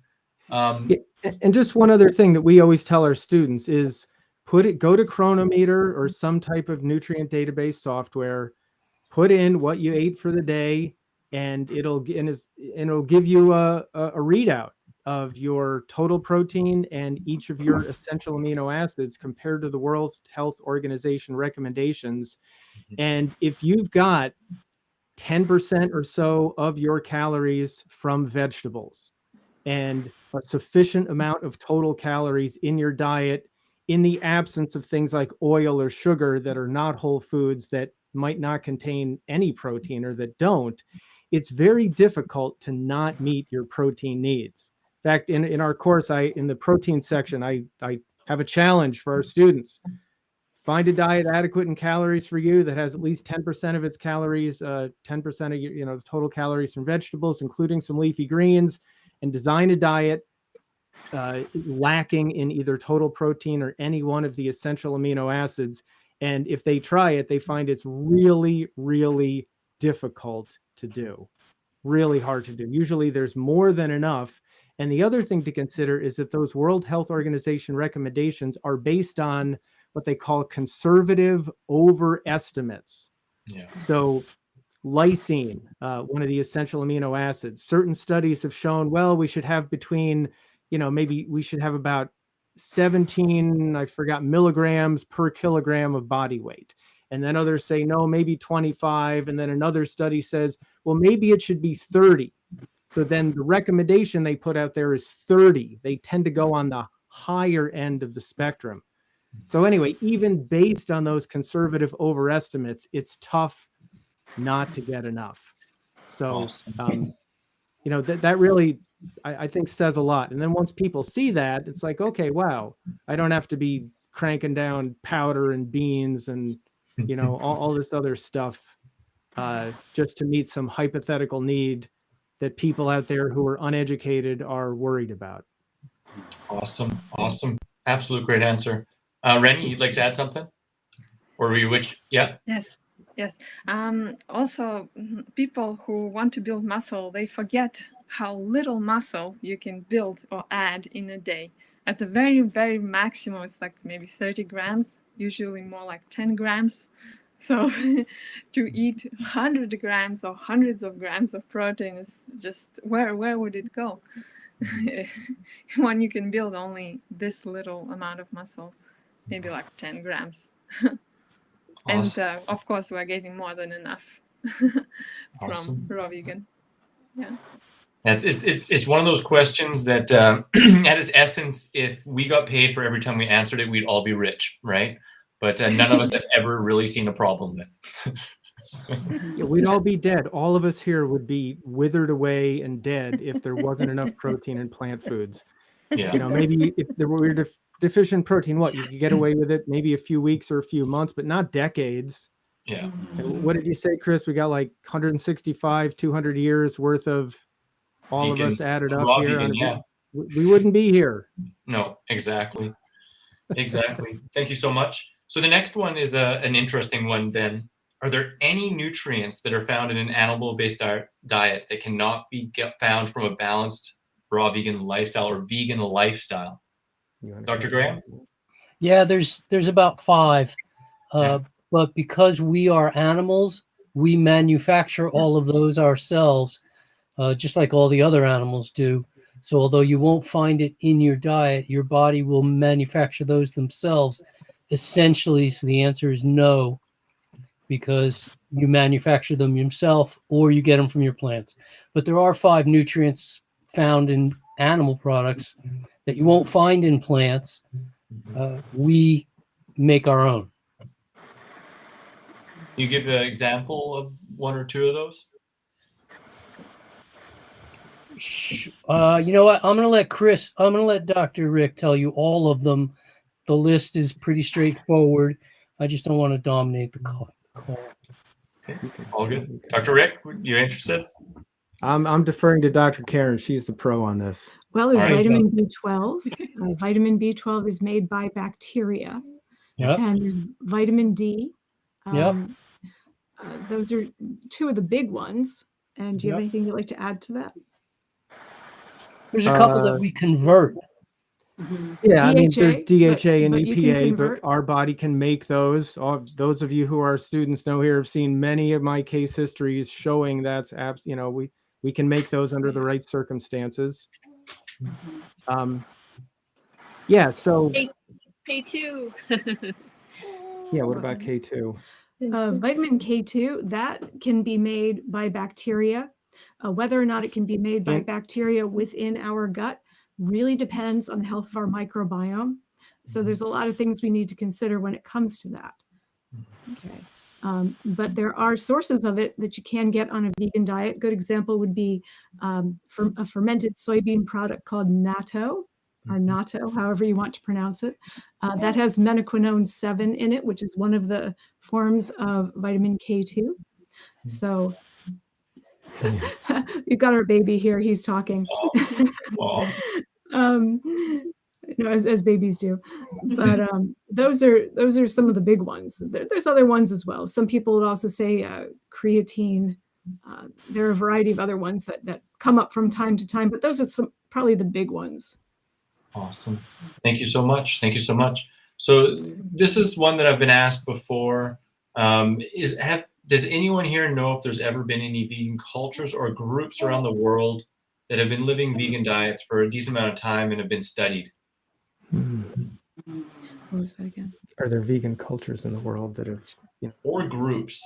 And just one other thing that we always tell our students is go to Chronometer or some type of nutrient database software, put in what you ate for the day, and it'll give you a readout of your total protein and each of your essential amino acids compared to the World Health Organization recommendations. And if you've got 10% or so of your calories from vegetables and a sufficient amount of total calories in your diet in the absence of things like oil or sugar that are not whole foods that might not contain any protein or that don't, it's very difficult to not meet your protein needs. In fact, in our course, in the protein section, I have a challenge for our students. Find a diet adequate in calories for you that has at least 10% of its calories, 10% of your, the total calories from vegetables, including some leafy greens, and design a diet lacking in either total protein or any one of the essential amino acids. And if they try it, they find it's really, really difficult to do, really hard to do. Usually there's more than enough. And the other thing to consider is that those World Health Organization recommendations are based on what they call conservative overestimates.
Yeah.
So lysine, one of the essential amino acids, certain studies have shown, well, we should have between, maybe we should have about 17, I forgot, milligrams per kilogram of body weight. And then others say, no, maybe 25. And then another study says, well, maybe it should be 30. So then the recommendation they put out there is 30. They tend to go on the higher end of the spectrum. So anyway, even based on those conservative overestimates, it's tough not to get enough. So, that really, I think, says a lot. And then once people see that, it's like, okay, wow, I don't have to be cranking down powder and beans and, all this other stuff just to meet some hypothetical need that people out there who are uneducated are worried about.
Awesome. Absolute great answer. Renny, you'd like to add something? Or were you which? Yeah.
Yes. Also, people who want to build muscle, they forget how little muscle you can build or add in a day. At the very, very maximum, it's like maybe 30 grams, usually more like 10 grams. So to eat 100 grams or hundreds of grams of protein is just, where would it go? When you can build only this little amount of muscle, maybe like 10 grams.
Awesome.
And of course, we're getting more than enough from raw vegan. Yeah.
It's one of those questions that at its essence, if we got paid for every time we answered it, we'd all be rich, right? But none of us have ever really seen a problem with.
Yeah, we'd all be dead. All of us here would be withered away and dead if there wasn't enough protein in plant foods.
Yeah.
Maybe if there were deficient protein, you could get away with it maybe a few weeks or a few months, but not decades.
Yeah.
What did you say, Chris? We got like 165, 200 years worth of all
vegan,
of us added up here.
Vegan, yeah.
We wouldn't be here.
No, exactly. Thank you so much. So the next one is an interesting one then. Are there any nutrients that are found in an animal-based diet that cannot be found from a balanced raw vegan lifestyle or vegan lifestyle? Dr. Graham?
Yeah, there's about 5. But because we are animals, we manufacture all of those ourselves, just like all the other animals do. So although you won't find it in your diet, your body will manufacture those themselves. Essentially, so the answer is no, because you manufacture them yourself or you get them from your plants. But there are 5 nutrients found in animal products that you won't find in plants, we make our own.
You give an example of one or two of those?
You know what? I'm going to let Dr. Rick tell you all of them. The list is pretty straightforward. I just don't want to dominate the call.
Okay. All good. Dr. Rick, you interested?
I'm deferring to Dr. Karin. She's the pro on this.
Well, there's
All right.
vitamin B12. Vitamin B12 is made by bacteria.
Yep.
And there's vitamin D.
Yep.
Those are two of the big ones. And do you have
Yep.
anything you'd like to add to that?
There's a couple that we convert.
Yeah, I mean,
DHA,
there's DHA and
but you can
EPA,
convert.
but our body can make those. Those of you who are students know here have seen many of my case histories showing that's we can make those under the right circumstances. Yeah, so
K2.
yeah, what about K2?
Vitamin K2, that can be made by bacteria. Whether or not it can be made by bacteria within our gut really depends on the health of our microbiome. So there's a lot of things we need to consider when it comes to that. Okay. But there are sources of it that you can get on a vegan diet. Good example would be from a fermented soybean product called natto, or natto, however you want to pronounce it. That has menaquinone 7 in it, which is one of the forms of vitamin K2. So you've got our baby here. He's talking. As babies do. But those are some of the big ones. There's other ones as well. Some people would also say creatine. There are a variety of other ones that come up from time to time, but those are probably the big ones.
Awesome. Thank you so much. Thank you so much. So this is one that I've been asked before. Does anyone here know if there's ever been any vegan cultures or groups around the world that have been living vegan diets for a decent amount of time and have been studied?
What was that again?
Are there vegan cultures in the world that have,
or groups?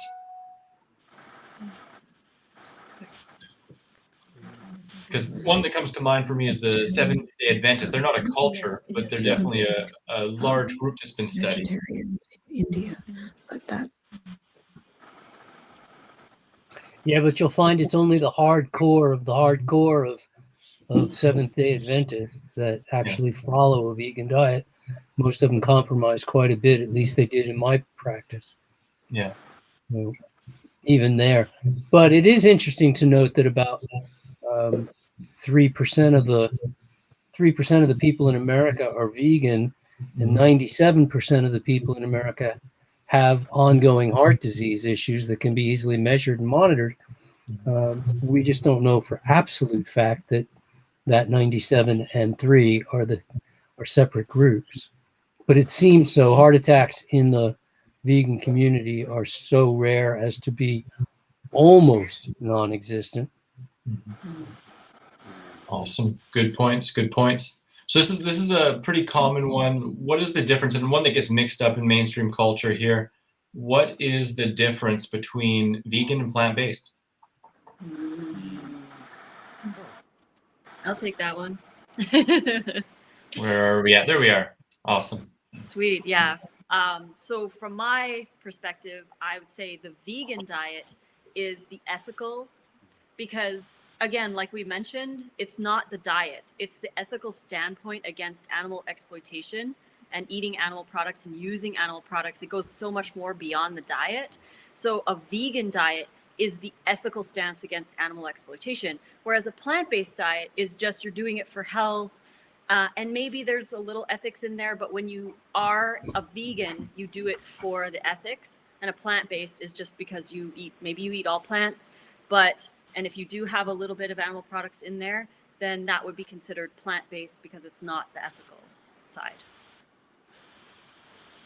Because one that comes to mind for me is the Seventh-day Adventists. They're not a culture, but they're definitely a large group that's been studied.
Vegetarians in India, but that's.
Yeah, but you'll find it's only the hardcore of Seventh-day Adventists that actually follow a vegan diet. Most of them compromise quite a bit. At least they did in my practice.
Yeah.
So, even there. But it is interesting to note that about 3% of the people in America are vegan, and 97% of the people in America have ongoing heart disease issues that can be easily measured and monitored. We just don't know for absolute fact that 97 and 3 are separate groups. But it seems so. Heart attacks in the vegan community are so rare as to be almost non-existent.
Awesome. Good points. Good points. So this is a pretty common one. What is the difference, and one that gets mixed up in mainstream culture here? What is the difference between vegan and plant-based?
I'll take that one.
Where are we at? There we are. Awesome.
Sweet. Yeah. So from my perspective, I would say the vegan diet is the ethical, because again, like we mentioned, it's not the diet. It's the ethical standpoint against animal exploitation and eating animal products and using animal products. It goes so much more beyond the diet. So a vegan diet is the ethical stance against animal exploitation, whereas a plant-based diet is just you're doing it for health, and maybe there's a little ethics in there, but when you are a vegan, you do it for the ethics, and a plant-based is just because you eat all plants, and if you do have a little bit of animal products in there, then that would be considered plant-based because it's not the ethical side.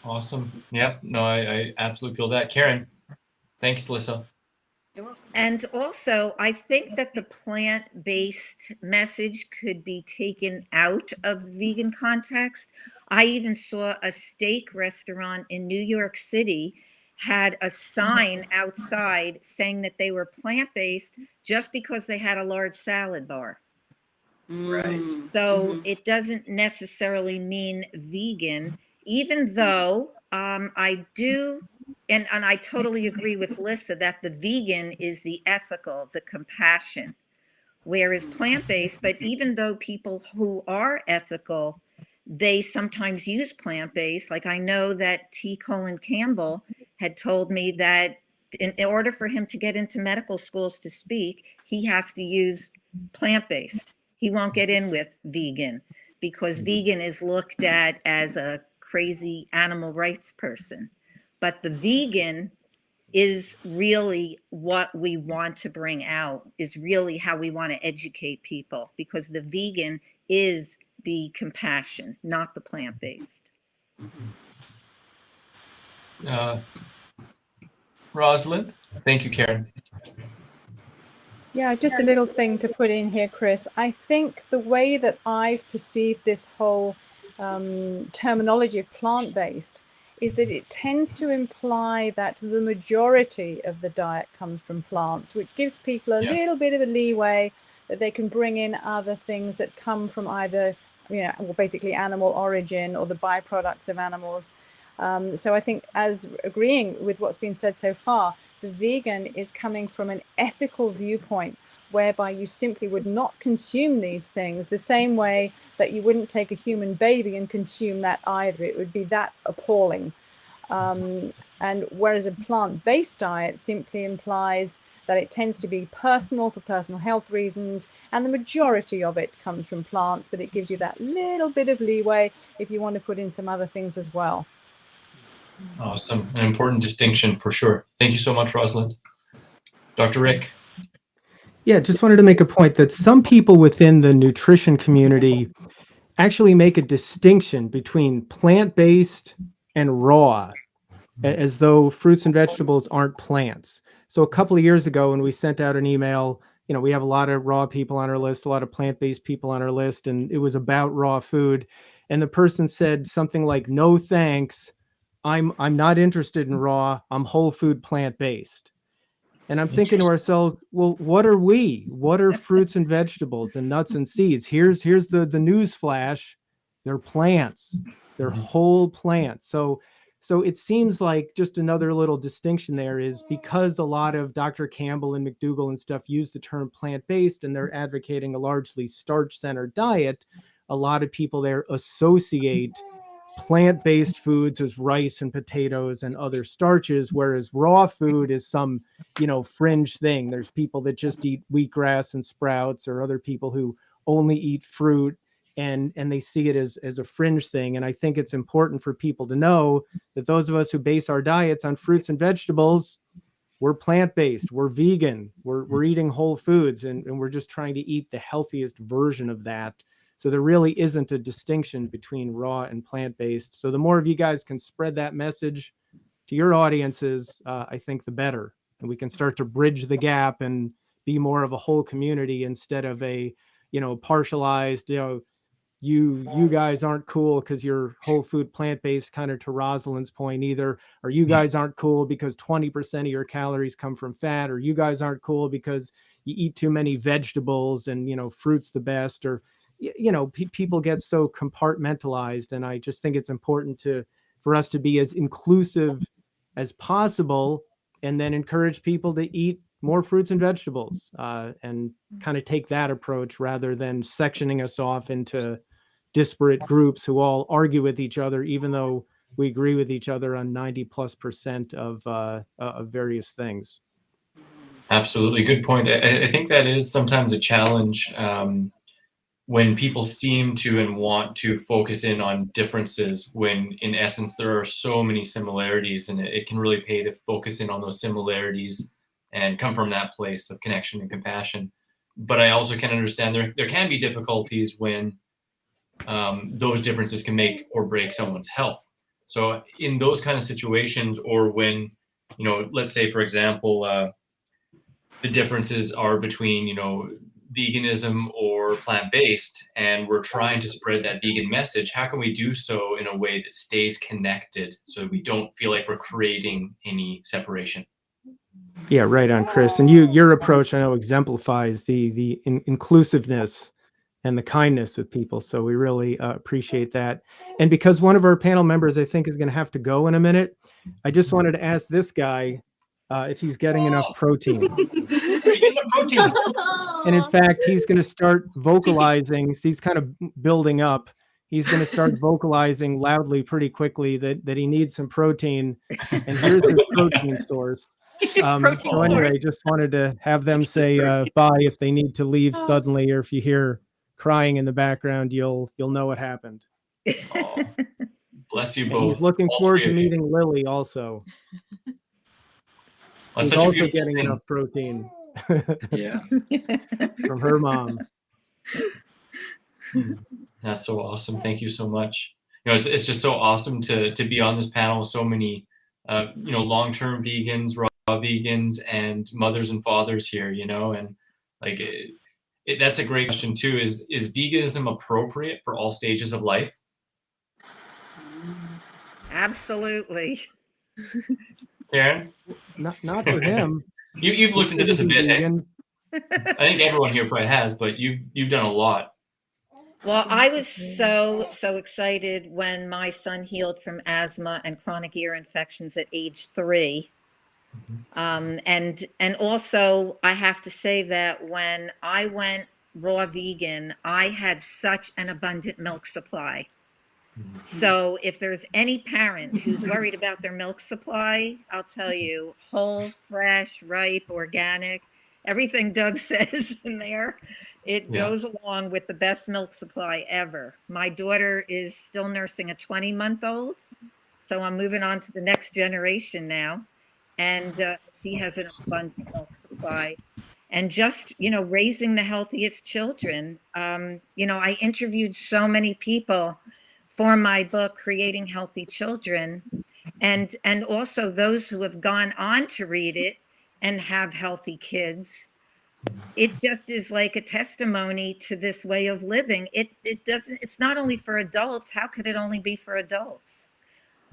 Awesome. Yep. No, I absolutely feel that. Karin, thanks, Alyssa.
You're welcome.
And also, I think that the plant-based message could be taken out of the vegan context. I even saw a steak restaurant in New York City had a sign outside saying that they were plant-based just because they had a large salad bar.
Right.
So it doesn't necessarily mean vegan, even though I do, and I totally agree with Lissa that the vegan is the ethical, the compassion, whereas plant-based, but even though people who are ethical, they sometimes use plant-based. Like I know that T. Colin Campbell had told me that in order for him to get into medical schools to speak, he has to use plant-based. He won't get in with vegan because vegan is looked at as a crazy animal rights person. But the vegan is really what we want to bring out, is really how we want to educate people, because the vegan is the compassion, not the plant-based.
Rosalind? Thank you, Karin.
Yeah, just a little thing to put in here, Chris. I think the way that I've perceived this whole terminology of plant-based is that it tends to imply that the majority of the diet comes from plants, which gives people a little bit of a leeway that they can bring in other things that come from either, well, basically animal origin or the byproducts of animals. So I think, as agreeing with what's been said so far, the vegan is coming from an ethical viewpoint whereby you simply would not consume these things the same way that you wouldn't take a human baby and consume that either. It would be that appalling. And whereas a plant-based diet simply implies that it tends to be personal for personal health reasons, and the majority of it comes from plants, but it gives you that little bit of leeway if you want to put in some other things as well.
Awesome. An important distinction for sure. Thank you so much, Rosalind. Dr. Rick?
Yeah, just wanted to make a point that some people within the nutrition community actually make a distinction between plant-based and raw, as though fruits and vegetables aren't plants. So a couple of years ago when we sent out an email, we have a lot of raw people on our list, a lot of plant-based people on our list, and it was about raw food. And the person said something like, "No, thanks. I'm not interested in raw. I'm whole food plant-based." And I'm thinking to ourselves, well, what are we? What are fruits and vegetables and nuts and seeds? Here's the news flash. They're plants. They're whole plants. So it seems like just another little distinction there is because a lot of Dr. Campbell and McDougall and stuff use the term plant-based and they're advocating a largely starch-centered diet, a lot of people there associate plant-based foods as rice and potatoes and other starches, whereas raw food is some, fringe thing. There's people that just eat wheatgrass and sprouts, or other people who only eat fruit, and they see it as a fringe thing. And I think it's important for people to know that those of us who base our diets on fruits and vegetables, we're plant-based, we're vegan, we're eating whole foods, and we're just trying to eat the healthiest version of that. So there really isn't a distinction between raw and plant-based. So the more of you guys can spread that message to your audiences, I think the better. And we can start to bridge the gap and be more of a whole community instead of a, partialized, you guys aren't cool because you're whole food plant-based, kind of to Rosalind's point either, or you guys aren't cool because 20% of your calories come from fat, or you guys aren't cool because you eat too many vegetables and, fruit's the best, or people get so compartmentalized. And I just think it's important for us to be as inclusive as possible, and then encourage people to eat more fruits and vegetables, and kind of take that approach rather than sectioning us off into disparate groups who all argue with each other, even though we agree with each other on 90+% of various things.
Absolutely. Good point. I think that is sometimes a challenge when people seem to and want to focus in on differences, when in essence there are so many similarities, and it can really pay to focus in on those similarities and come from that place of connection and compassion. But I also can understand there can be difficulties when those differences can make or break someone's health. So in those kind of situations, or when, let's say, for example, the differences are between, veganism or plant-based, and we're trying to spread that vegan message, how can we do so in a way that stays connected so we don't feel like we're creating any separation?
Yeah, right on, Chris. And your approach, I know, exemplifies the inclusiveness and the kindness with people. So we really appreciate that. And because one of our panel members, I think, is going to have to go in a minute, I just wanted to ask this guy if he's getting enough protein.
Protein.
And in fact, he's going to start vocalizing. So he's kind of building up. He's going to start vocalizing loudly pretty quickly that he needs some protein. And here's his protein source. So anyway, just wanted to have them say bye if they need to leave suddenly, or if you hear crying in the background, you'll know what happened.
Oh, bless you
And
both.
he's looking
all
forward
three
to
of you.
meeting Lily also.
That's
He's
such a
also
beautiful
getting
thing.
enough protein
Yeah.
from her mom.
That's so awesome. Thank you so much. It's just so awesome to be on this panel with so many, long-term vegans, raw vegans, and mothers and fathers here, and like that's a great question too. Is veganism appropriate for all stages of life?
Absolutely.
Karin?
Not for him.
You've looked into this a bit.
Vegan.
I think everyone here probably has, but you've done a lot.
Well, I was so excited when my son healed from asthma and chronic ear infections at age 3. And also I have to say that when I went raw vegan, I had such an abundant milk supply. So if there's any parent who's worried about their milk supply, I'll tell you, whole, fresh, ripe, organic, everything Doug says in there, it goes along with the best milk supply ever. My daughter is still nursing a 20-month-old, so I'm moving on to the next generation now. And she has an abundant milk supply. And just, raising the healthiest children. I interviewed so many people for my book, Creating Healthy Children, and also those who have gone on to read it and have healthy kids. It just is like a testimony to this way of living. It's not only for adults. How could it only be for adults?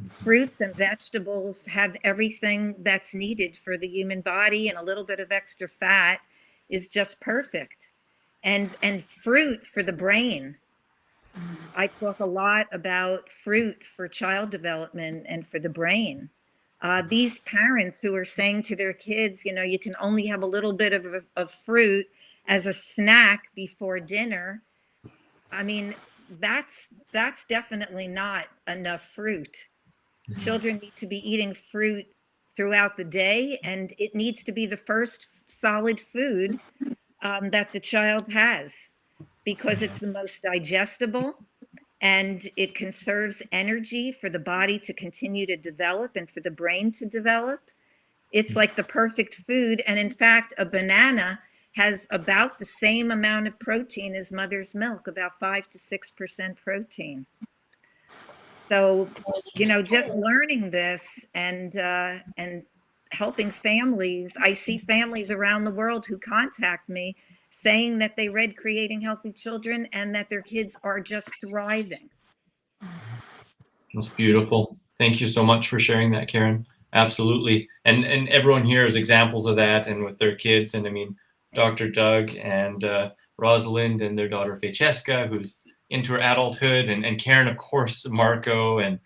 Fruits and vegetables have everything that's needed for the human body, and a little bit of extra fat is just perfect. And fruit for the brain. I talk a lot about fruit for child development and for the brain. These parents who are saying to their kids, you can only have a little bit of fruit as a snack before dinner. I mean, that's definitely not enough fruit. Children need to be eating fruit throughout the day, and it needs to be the first solid food that the child has, because it's the most digestible and it conserves energy for the body to continue to develop and for the brain to develop. It's like the perfect food. And in fact, a banana has about the same amount of protein as mother's milk, about 5 to 6% protein. So, just learning this and helping families. I see families around the world who contact me saying that they read Creating Healthy Children and that their kids are just thriving.
That's beautiful. Thank you so much for sharing that, Karin. Absolutely. And everyone here is examples of that, and with their kids. And I mean, Dr. Doug and Rosalind and their daughter Francesca, who's into her adulthood, and Karin, of course, Marco, and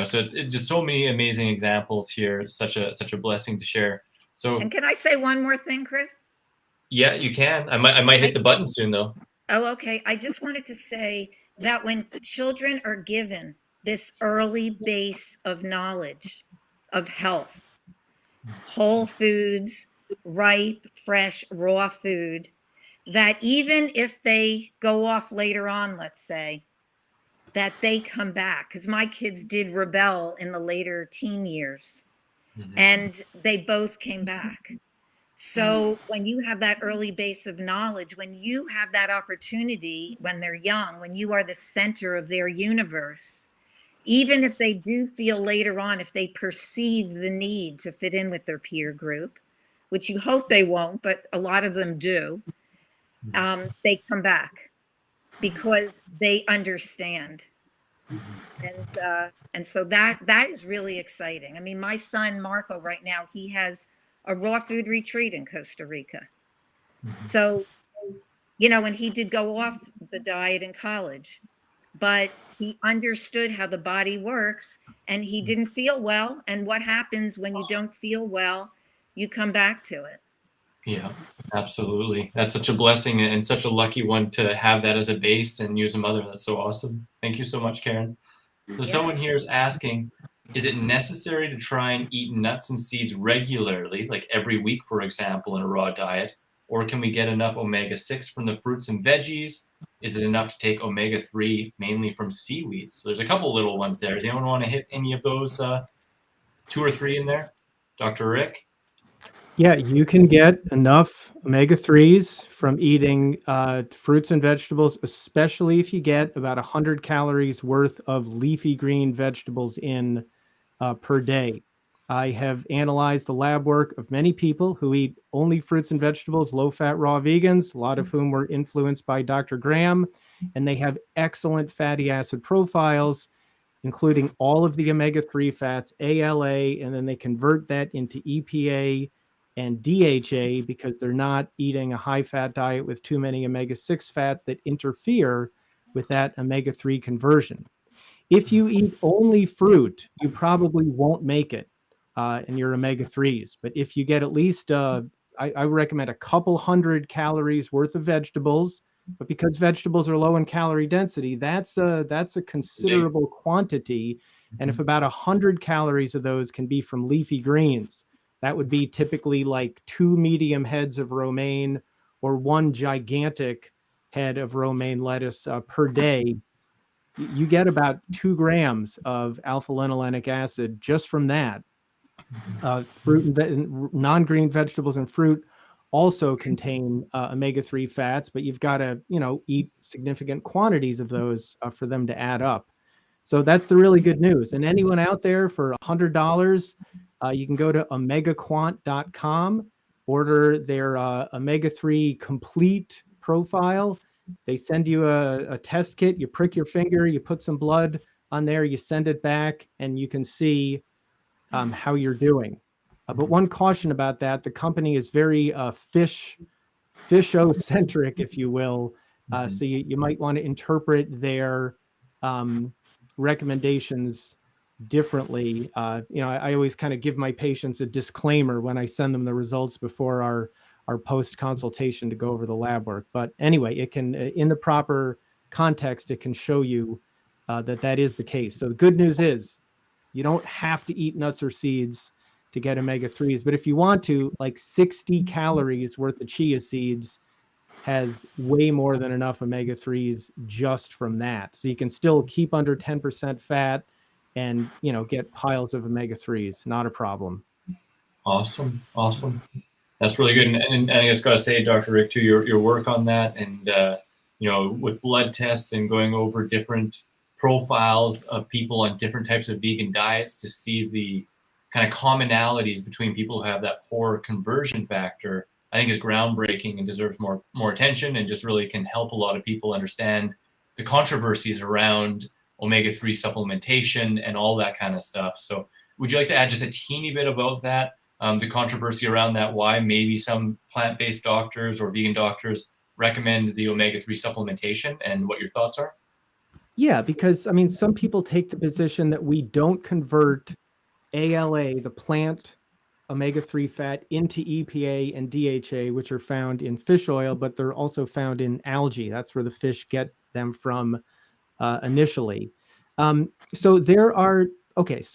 so it's just so many amazing examples here. Such a blessing to share. So,
and can I say one more thing, Chris?
Yeah, you can. I might hit the button soon, though.
Oh, okay. I just wanted to say that when children are given this early base of knowledge of health, whole foods, ripe, fresh, raw food, that even if they go off later on, let's say, that they come back. Because my kids did rebel in the later teen years, and they both came back. So when you have that early base of knowledge, when you have that opportunity when they're young, when you are the center of their universe, even if they do feel later on, if they perceive the need to fit in with their peer group, which you hope they won't, but a lot of them do, they come back because they understand. And so that is really exciting. I mean, my son Marco right now, he has a raw food retreat in Costa Rica. So you know, and he did go off the diet in college, but he understood how the body works and he didn't feel well. And what happens when you don't feel well, you come back to it.
Yeah, absolutely. That's such a blessing and such a lucky one to have that as a base and use a mother. That's so awesome. Thank you so much, Karin. So
Yeah.
someone here is asking, is it necessary to try and eat nuts and seeds regularly, like every week, for example, in a raw diet? Or can we get enough omega-6 from the fruits and veggies? Is it enough to take omega-3 mainly from seaweeds? So there's a couple little ones there. Does anyone want to hit any of those 2 or 3 in there? Dr. Rick?
Yeah, you can get enough omega-3s from eating fruits and vegetables, especially if you get about 100 calories worth of leafy green vegetables in per day. I have analyzed the lab work of many people who eat only fruits and vegetables, low-fat raw vegans, a lot of whom were influenced by Dr. Graham, and they have excellent fatty acid profiles, including all of the omega-3 fats, ALA, and then they convert that into EPA and DHA because they're not eating a high-fat diet with too many omega-6 fats that interfere with that omega-3 conversion. If you eat only fruit, you probably won't make it in your omega-3s. But if you get at least, I recommend a couple hundred calories worth of vegetables. But because vegetables are low in calorie density, that's a considerable quantity. And if about 100 calories of those can be from leafy greens, that would be typically like 2 medium heads of romaine or 1 gigantic head of romaine lettuce per day. You get about 2 grams of alpha-linolenic acid just from that. Fruit and non-green vegetables and fruit also contain omega-3 fats, but you've got to, eat significant quantities of those for them to add up. So that's the really good news. And anyone out there for $100, you can go to omegaquant.com, order their omega-3 complete profile. They send you a test kit. You prick your finger, you put some blood on there, you send it back, and you can see how you're doing. But one caution about that, the company is very fishocentric, if you will. So you might want to interpret their recommendations differently. I always kind of give my patients a disclaimer when I send them the results before our post consultation to go over the lab work. But anyway, it can, in the proper context, it can show you that is the case. So the good news is you don't have to eat nuts or seeds to get omega-3s, but if you want to, like 60 calories worth of chia seeds has way more than enough omega-3s just from that. So you can still keep under 10% fat and, get piles of omega-3s, not a problem.
Awesome. That's really good. And I just got to say, Dr. Rick, too, your work on that and, with blood tests and going over different profiles of people on different types of vegan diets to see the kind of commonalities between people who have that poor conversion factor, I think is groundbreaking and deserves more attention and just really can help a lot of people understand the controversies around omega-3 supplementation and all that kind of stuff. So would you like to add just a teeny bit about that, the controversy around that, why maybe some plant-based doctors or vegan doctors recommend the omega-3 supplementation and what your thoughts are?
Yeah, because some people take the position that we don't convert ALA, the plant omega-3 fat, into EPA and DHA, which are found in fish oil, but they're also found in algae. That's where the fish get them from initially. So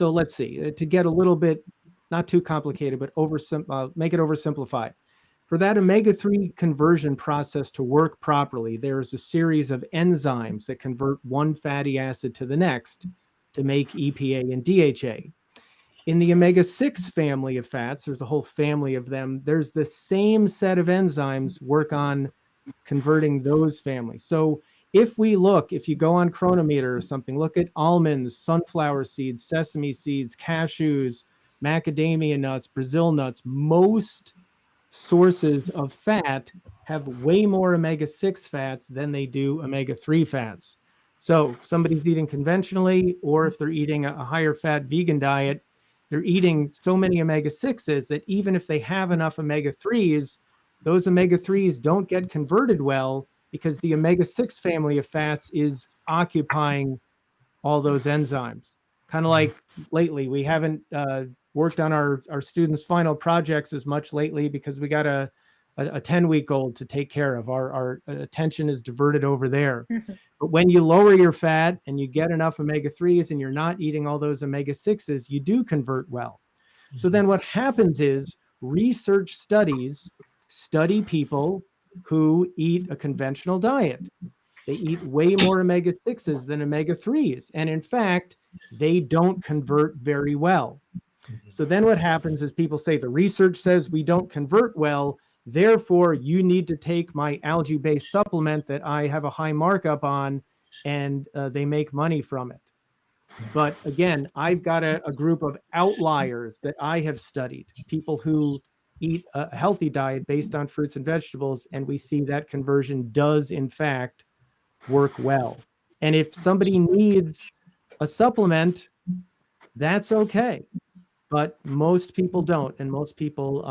let's see, to get a little bit, not too complicated, but make it oversimplified. For that omega-3 conversion process to work properly, there's a series of enzymes that convert one fatty acid to the next to make EPA and DHA. In the omega-6 family of fats, there's a whole family of them. There's the same set of enzymes work on converting those families. So if you go on Chronometer or something, look at almonds, sunflower seeds, sesame seeds, cashews, macadamia nuts, Brazil nuts, most sources of fat have way more omega-6 fats than they do omega-3 fats. So somebody's eating conventionally, or if they're eating a higher fat vegan diet, they're eating so many omega-6s that even if they have enough omega-3s, those omega-3s don't get converted well because the omega-6 family of fats is occupying all those enzymes. Kind of like lately, we haven't worked on our students' final projects as much lately because we got a 10-week-old to take care of. Our attention is diverted over there. But when you lower your fat and you get enough omega-3s and you're not eating all those omega-6s, you do convert well. So then what happens is research studies study people who eat a conventional diet. They eat way more omega-6s than omega-3s. And in fact, they don't convert very well. So then what happens is people say the research says we don't convert well. Therefore, you need to take my algae-based supplement that I have a high markup on, and they make money from it. But again, I've got a group of outliers that I have studied, people who eat a healthy diet based on fruits and vegetables, and we see that conversion does, in fact, work well. And if somebody needs a supplement, that's okay. But most people don't. And most people,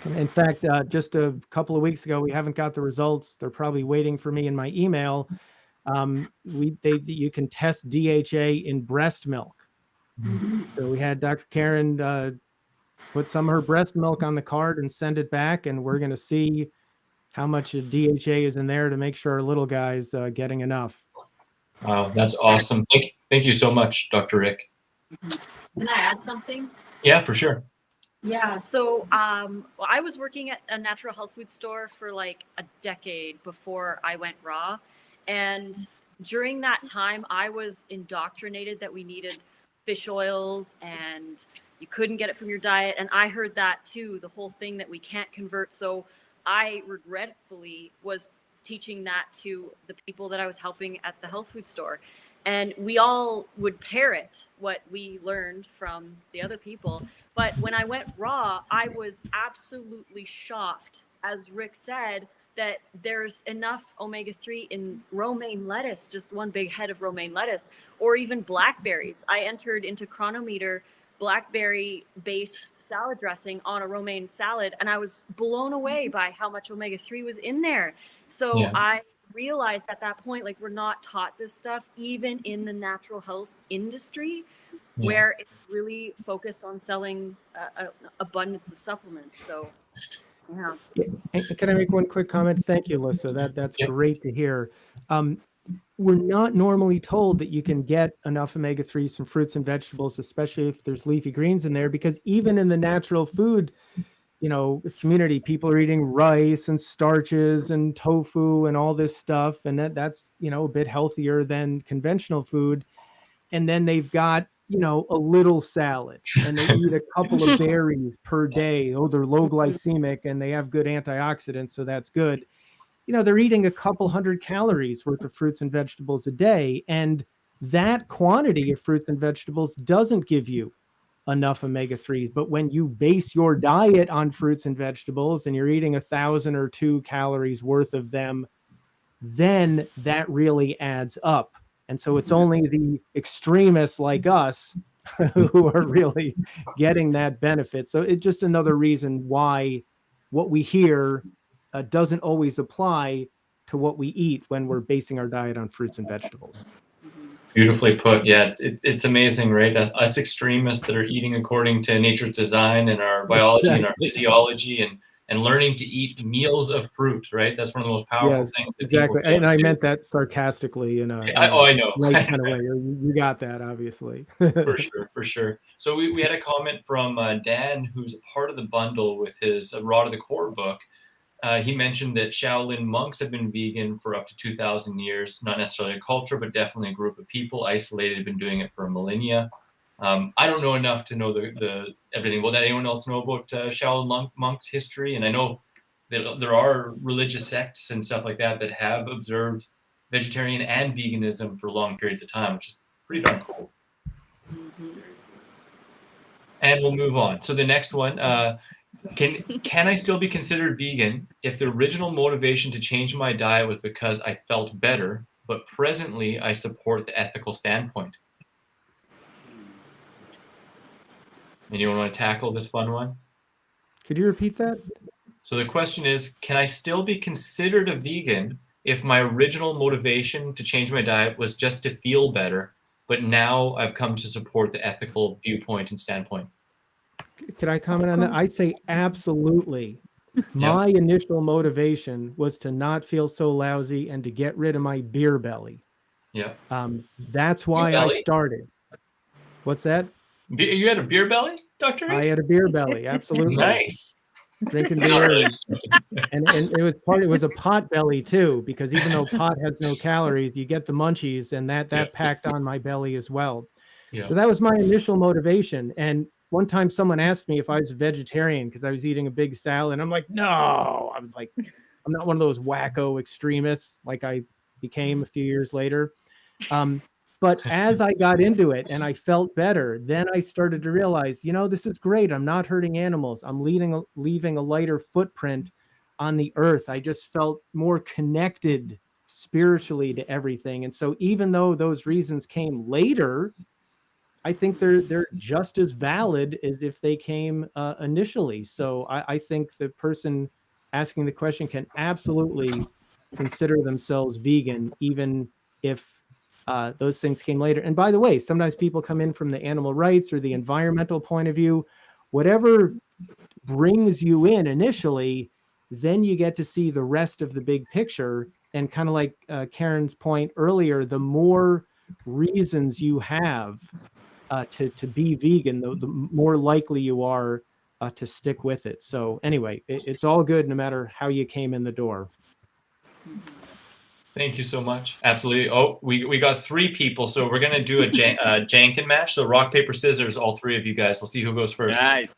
in fact, just a couple of weeks ago, we haven't got the results. They're probably waiting for me in my email. You can test DHA in breast milk. So we had Dr. Karin put some of her breast milk on the card and send it back, and we're going to see how much DHA is in there to make sure our little guy's getting enough.
Wow, that's awesome. Thank you so much, Dr. Rick.
Can I add something?
Yeah, for sure.
Yeah, so I was working at a natural health food store for like a decade before I went raw. And during that time, I was indoctrinated that we needed fish oils and you couldn't get it from your diet. And I heard that too, the whole thing that we can't convert. So I regretfully was teaching that to the people that I was helping at the health food store. And we all would parrot what we learned from the other people. But when I went raw, I was absolutely shocked, as Rick said, that there's enough omega-3 in romaine lettuce, just one big head of romaine lettuce, or even blackberries. I entered into Chronometer blackberry-based salad dressing on a romaine salad, and I was blown away by how much omega-3 was in there. So I realized at that point, like, we're not taught this stuff, even in the natural health industry, where it's really focused on selling an abundance of supplements. So, yeah.
Can I make one quick comment? Thank you, Alyssa. That's great to hear. We're not normally told that you can get enough omega-3s from fruits and vegetables, especially if there's leafy greens in there, because even in the natural food, community, people are eating rice and starches and tofu and all this stuff. And that's, a bit healthier than conventional food. And then they've got, a little salad and they eat a couple of berries per day. Oh, they're low glycemic and they have good antioxidants. So that's good. They're eating a couple hundred calories worth of fruits and vegetables a day. And that quantity of fruits and vegetables doesn't give you enough omega-3s. But when you base your diet on fruits and vegetables and you're eating 1,000 or 2 calories worth of them, then that really adds up. And so it's only the extremists like us who are really getting that benefit. So it's just another reason why what we hear doesn't always apply to what we eat when we're basing our diet on fruits and vegetables.
Beautifully put. Yeah, it's amazing, right? Us extremists that are eating according to nature's design and our biology and our physiology and learning to eat meals of fruit, right? That's one of the most powerful things. That
exactly. And I meant that sarcastically in a
I know.
Nice kind of way. You got that, obviously.
For sure. So we had a comment from Dan, who's a part of the bundle with his Raw to the Core book. He mentioned that Shaolin monks have been vegan for up to 2,000 years, not necessarily a culture, but definitely a group of people isolated, have been doing it for millennia. I don't know enough to know the everything. Will that anyone else know about Shaolin monks' history? And I know that there are religious sects and stuff like that that have observed vegetarian and veganism for long periods of time, which is pretty darn cool. And we'll move on. So the next one, can I still be considered vegan if the original motivation to change my diet was because I felt better, but presently I support the ethical standpoint? Anyone want to tackle this fun one?
Could you repeat that?
So the question is, can I still be considered a vegan if my original motivation to change my diet was just to feel better, but now I've come to support the ethical viewpoint and standpoint?
Can I comment on that?
course.
I'd say absolutely. My initial motivation was to not feel so lousy and to get rid of my beer belly.
Yeah.
That's why I started. What's that?
You had a beer belly, Dr.
I
Rick?
had a beer belly, absolutely.
Nice.
Drinking
Not
beer,
really.
and it was a pot belly too, because even though pot has no calories, you get the munchies, and that packed on my belly as well.
Yeah.
So that was my initial motivation. And one time someone asked me if I was a vegetarian because I was eating a big salad, and I'm like, no. I was like, I'm not one of those wacko extremists like I became a few years later. But as I got into it and I felt better, then I started to realize, you know, this is great. I'm not hurting animals. I'm leaving a lighter footprint on the earth. I just felt more connected spiritually to everything. And so even though those reasons came later, I think they're just as valid as if they came initially. So I think the person asking the question can absolutely consider themselves vegan, even if those things came later. And by the way, sometimes people come in from the animal rights or the environmental point of view. Whatever brings you in initially, then you get to see the rest of the big picture. And kind of like Karen's point earlier, the more reasons you have to be vegan, the more likely you are to stick with it. So anyway, it's all good no matter how you came in the door.
Thank you so much. Absolutely. Oh, we got 3 people, so we're gonna do a Jankin match. So rock, paper, scissors, all 3 of you guys. We'll see who goes first.
Nice.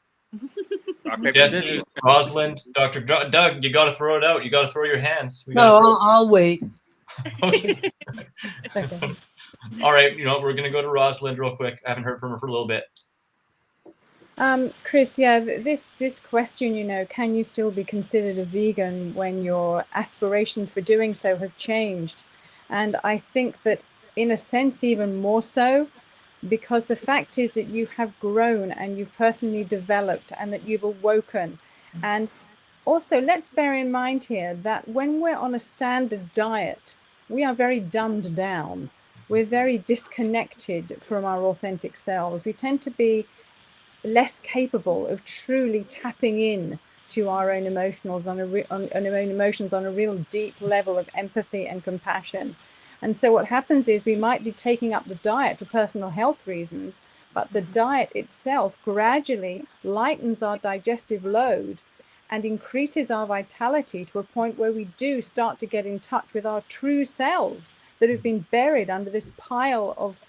Rock, paper,
Jesse,
scissors.
Rosalind, Dr. Doug, you got to throw it out. You got to throw your hands.
No, I'll wait.
Okay.
Okay.
All right. You know, we're gonna go to Rosalind real quick. I haven't heard from her for a little bit.
Chris, yeah, this question, you know, can you still be considered a vegan when your aspirations for doing so have changed? And I think that in a sense, even more so, because the fact is that you have grown and you've personally developed and that you've awoken. And also, let's bear in mind here that when we're on a standard diet, we are very dumbed down. We're very disconnected from our authentic selves. We tend to be less capable of truly tapping in to our own emotions on a real deep level of empathy and compassion. And so what happens is we might be taking up the diet for personal health reasons, but the diet itself gradually lightens our digestive load and increases our vitality to a point where we do start to get in touch with our true selves that have been buried under this pile of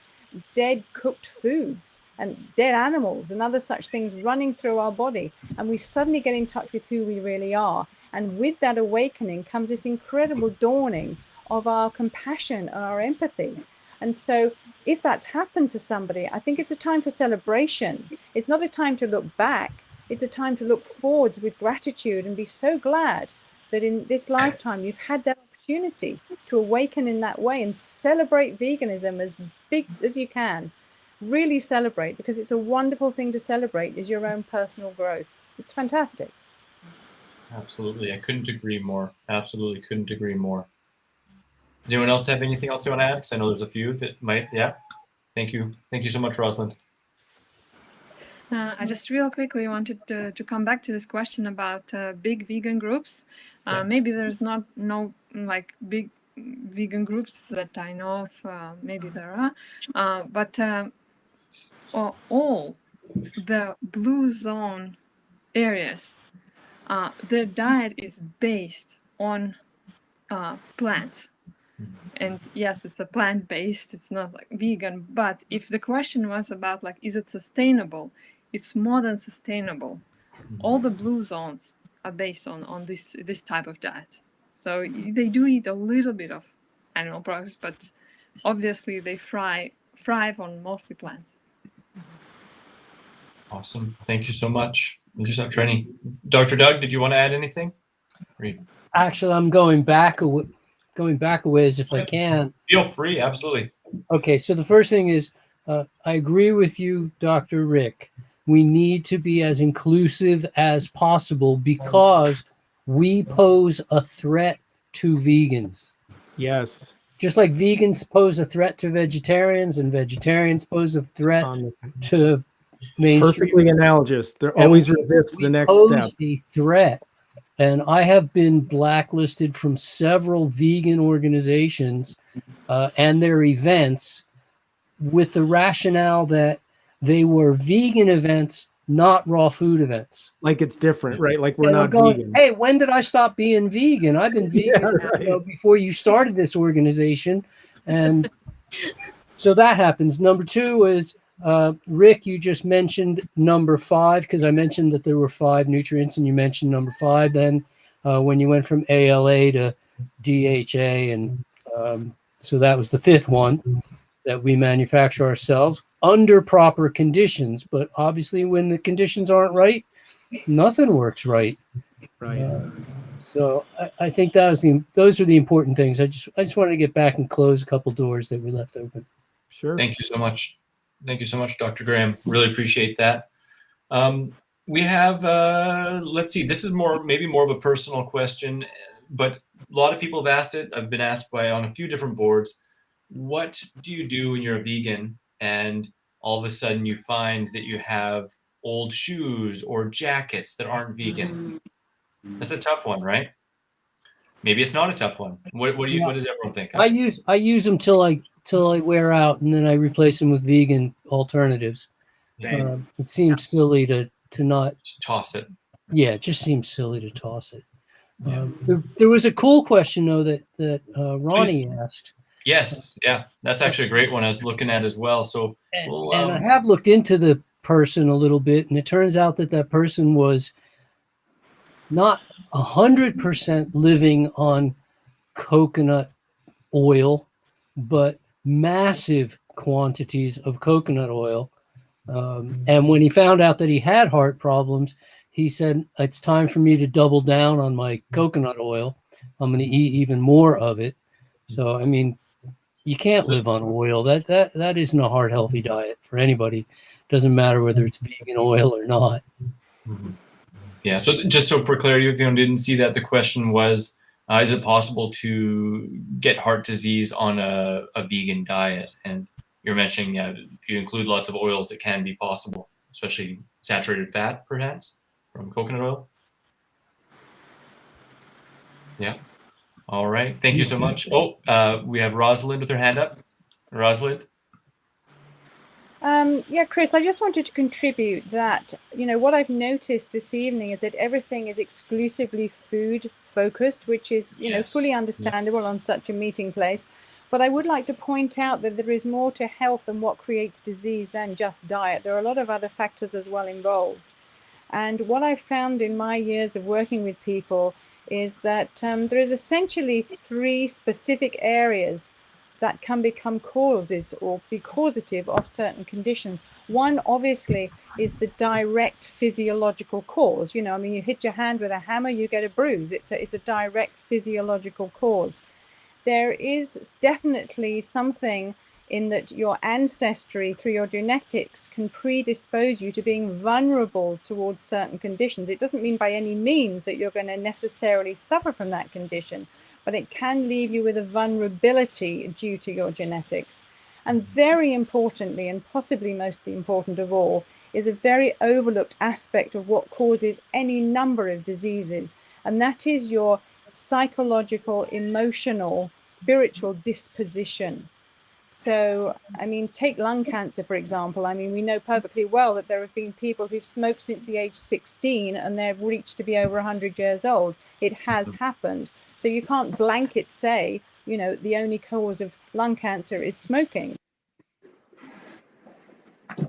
dead cooked foods and dead animals and other such things running through our body, and we suddenly get in touch with who we really are. And with that awakening comes this incredible dawning of our compassion and our empathy. And so if that's happened to somebody, I think it's a time for celebration. It's not a time to look back. It's a time to look forwards with gratitude and be so glad that in this lifetime you've had that opportunity to awaken in that way and celebrate veganism as big as you can. Really celebrate, because it's a wonderful thing to celebrate, is your own personal growth. It's fantastic.
Absolutely. I couldn't agree more. Absolutely couldn't agree more. Does anyone else have anything else they want to add? Because I know there's a few that might. Yeah. Thank you. Thank you so much, Rosalind.
I just real quickly wanted to come back to this question about big vegan groups. Maybe there's no like big vegan groups that I know of. Maybe there are, but all the blue zone areas, their diet is based on plants. And yes, it's a plant-based, it's not like vegan, but if the question was about like, is it sustainable? It's more than sustainable. All the blue zones are based on this type of diet. So they do eat a little bit of animal products, but obviously they thrive on mostly plants.
Awesome. Thank you so much. Thank you so much, Renny. Dr. Doug, did you want to add anything?
Actually, I'm going back a ways if I can.
Feel free, absolutely.
Okay, so the first thing is, I agree with you, Dr. Rick. We need to be as inclusive as possible because we pose a threat to vegans.
Yes.
Just like vegans pose a threat to vegetarians and vegetarians pose a threat to mainstream.
Perfectly analogous. They're
Yeah,
always resist the next step.
pose a threat. And I have been blacklisted from several vegan organizations and their events with the rationale that they were vegan events, not raw food events.
Like it's different, right? Like we're
And I'm
not
going,
vegan.
hey, when did I stop being vegan? I've been vegan before you started this organization. And so that happens. Number two is, Rick, you just mentioned number 5, because I mentioned that there were 5 nutrients, and you mentioned number 5 then when you went from ALA to DHA. And so that was the 5th one that we manufacture ourselves under proper conditions. But obviously when the conditions aren't right, nothing works right.
Right.
So I think those are the important things. I just wanted to get back and close a couple doors that we left open.
Sure.
Thank you so much. Thank you so much, Dr. Graham. Really appreciate that. We have, let's see, this is maybe more of a personal question, but a lot of people have asked it. I've been asked on a few different boards. What do you do when you're a vegan and all of a sudden you find that you have old shoes or jackets that aren't vegan? That's a tough one, right? Maybe it's not a tough one. What does everyone think?
I use them till I wear out, and then I replace them with vegan alternatives. It seems silly to not
just toss it.
Yeah, it just seems silly to toss it. There was a cool question though that Ronnie asked.
Yes, yeah, that's actually a great one I was looking at as well. So,
and I have looked into the person a little bit, and it turns out that person was not 100% living on coconut oil, but massive quantities of coconut oil. And when he found out that he had heart problems, he said, it's time for me to double down on my coconut oil. I'm going to eat even more of it. So, I mean, you can't live on oil. That isn't a heart healthy diet for anybody. Doesn't matter whether it's vegan oil or not.
Yeah. So just so for clarity, if you didn't see that, the question was, is it possible to get heart disease on a vegan diet? And you're mentioning, if you include lots of oils, it can be possible, especially saturated fat, perhaps, from coconut oil. Yeah. All right. Thank you so much. Oh, we have Rosalind with her hand up. Rosalind?
Yeah, Chris, I just wanted to contribute that, what I've noticed this evening is that everything is exclusively food focused, which is, fully understandable on such a meeting place. But I would like to point out that there is more to health and what creates disease than just diet. There are a lot of other factors as well involved. And what I've found in my years of working with people is that there is essentially 3 specific areas that can become causes or be causative of certain conditions. One, obviously, is the direct physiological cause. You hit your hand with a hammer, you get a bruise. It's a direct physiological cause. There is definitely something in that your ancestry through your genetics can predispose you to being vulnerable towards certain conditions. It doesn't mean by any means that you're going to necessarily suffer from that condition, but it can leave you with a vulnerability due to your genetics. And very importantly, and possibly most important of all, is a very overlooked aspect of what causes any number of diseases, and that is your psychological, emotional, spiritual disposition. So, take lung cancer, for example. We know perfectly well that there have been people who've smoked since the age 16 and they've reached to be over 100 years old. It has happened. So you can't blanket say, the only cause of lung cancer is smoking.
Oh,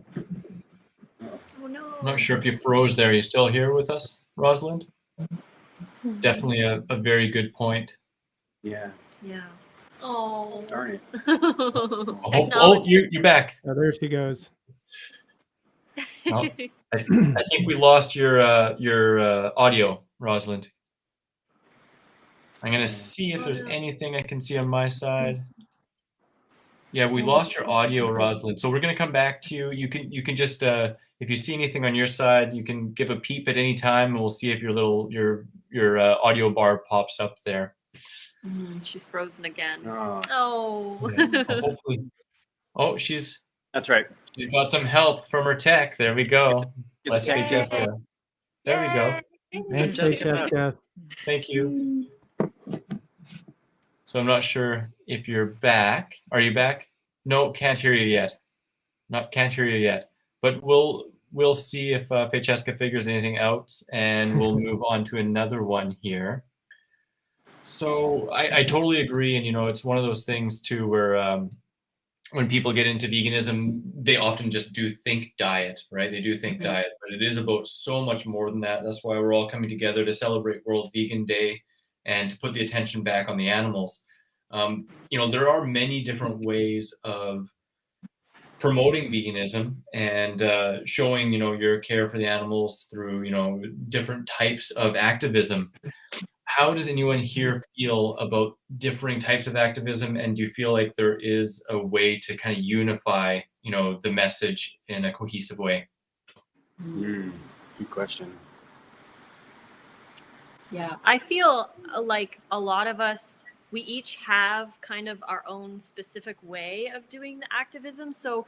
no.
I'm not sure if you froze there. Are you still here with us, Rosalind? It's definitely a very good point.
Yeah.
Yeah. Oh.
Darn it.
You're back.
Oh, there she goes.
Well, I think we lost your audio, Rosalind. I'm going to see if there's anything I can see on my side. Yeah, we lost your audio, Rosalind. So we're going to come back to you. You can just if you see anything on your side, you can give a peep at any time, and we'll see if your your audio bar pops up there.
She's frozen again.
Oh,
Oh.
Yeah. Hopefully. Oh, she's
that's right.
she's got some help from her tech. There we go.
Get the
Let's
tech
get
team.
Jessica. There we go.
Thanks, Jessica.
Thank you. So I'm not sure if you're back. Are you back? No, can't hear you yet. Can't hear you yet. But we'll see if Francesca figures anything out, and we'll move on to another one here. So I totally agree, and you know, it's one of those things too where when people get into veganism, they often just do think diet, right? They do think diet, but it is about so much more than that. That's why we're all coming together to celebrate World Vegan Day and to put the attention back on the animals. You know, there are many different ways of promoting veganism and showing, you know, your care for the animals through, you know, different types of activism. How does anyone here feel about differing types of activism, and do you feel like there is a way to kind of unify, you know, the message in a cohesive way?
Good question.
Yeah, I feel like a lot of us, we each have kind of our own specific way of doing the activism. So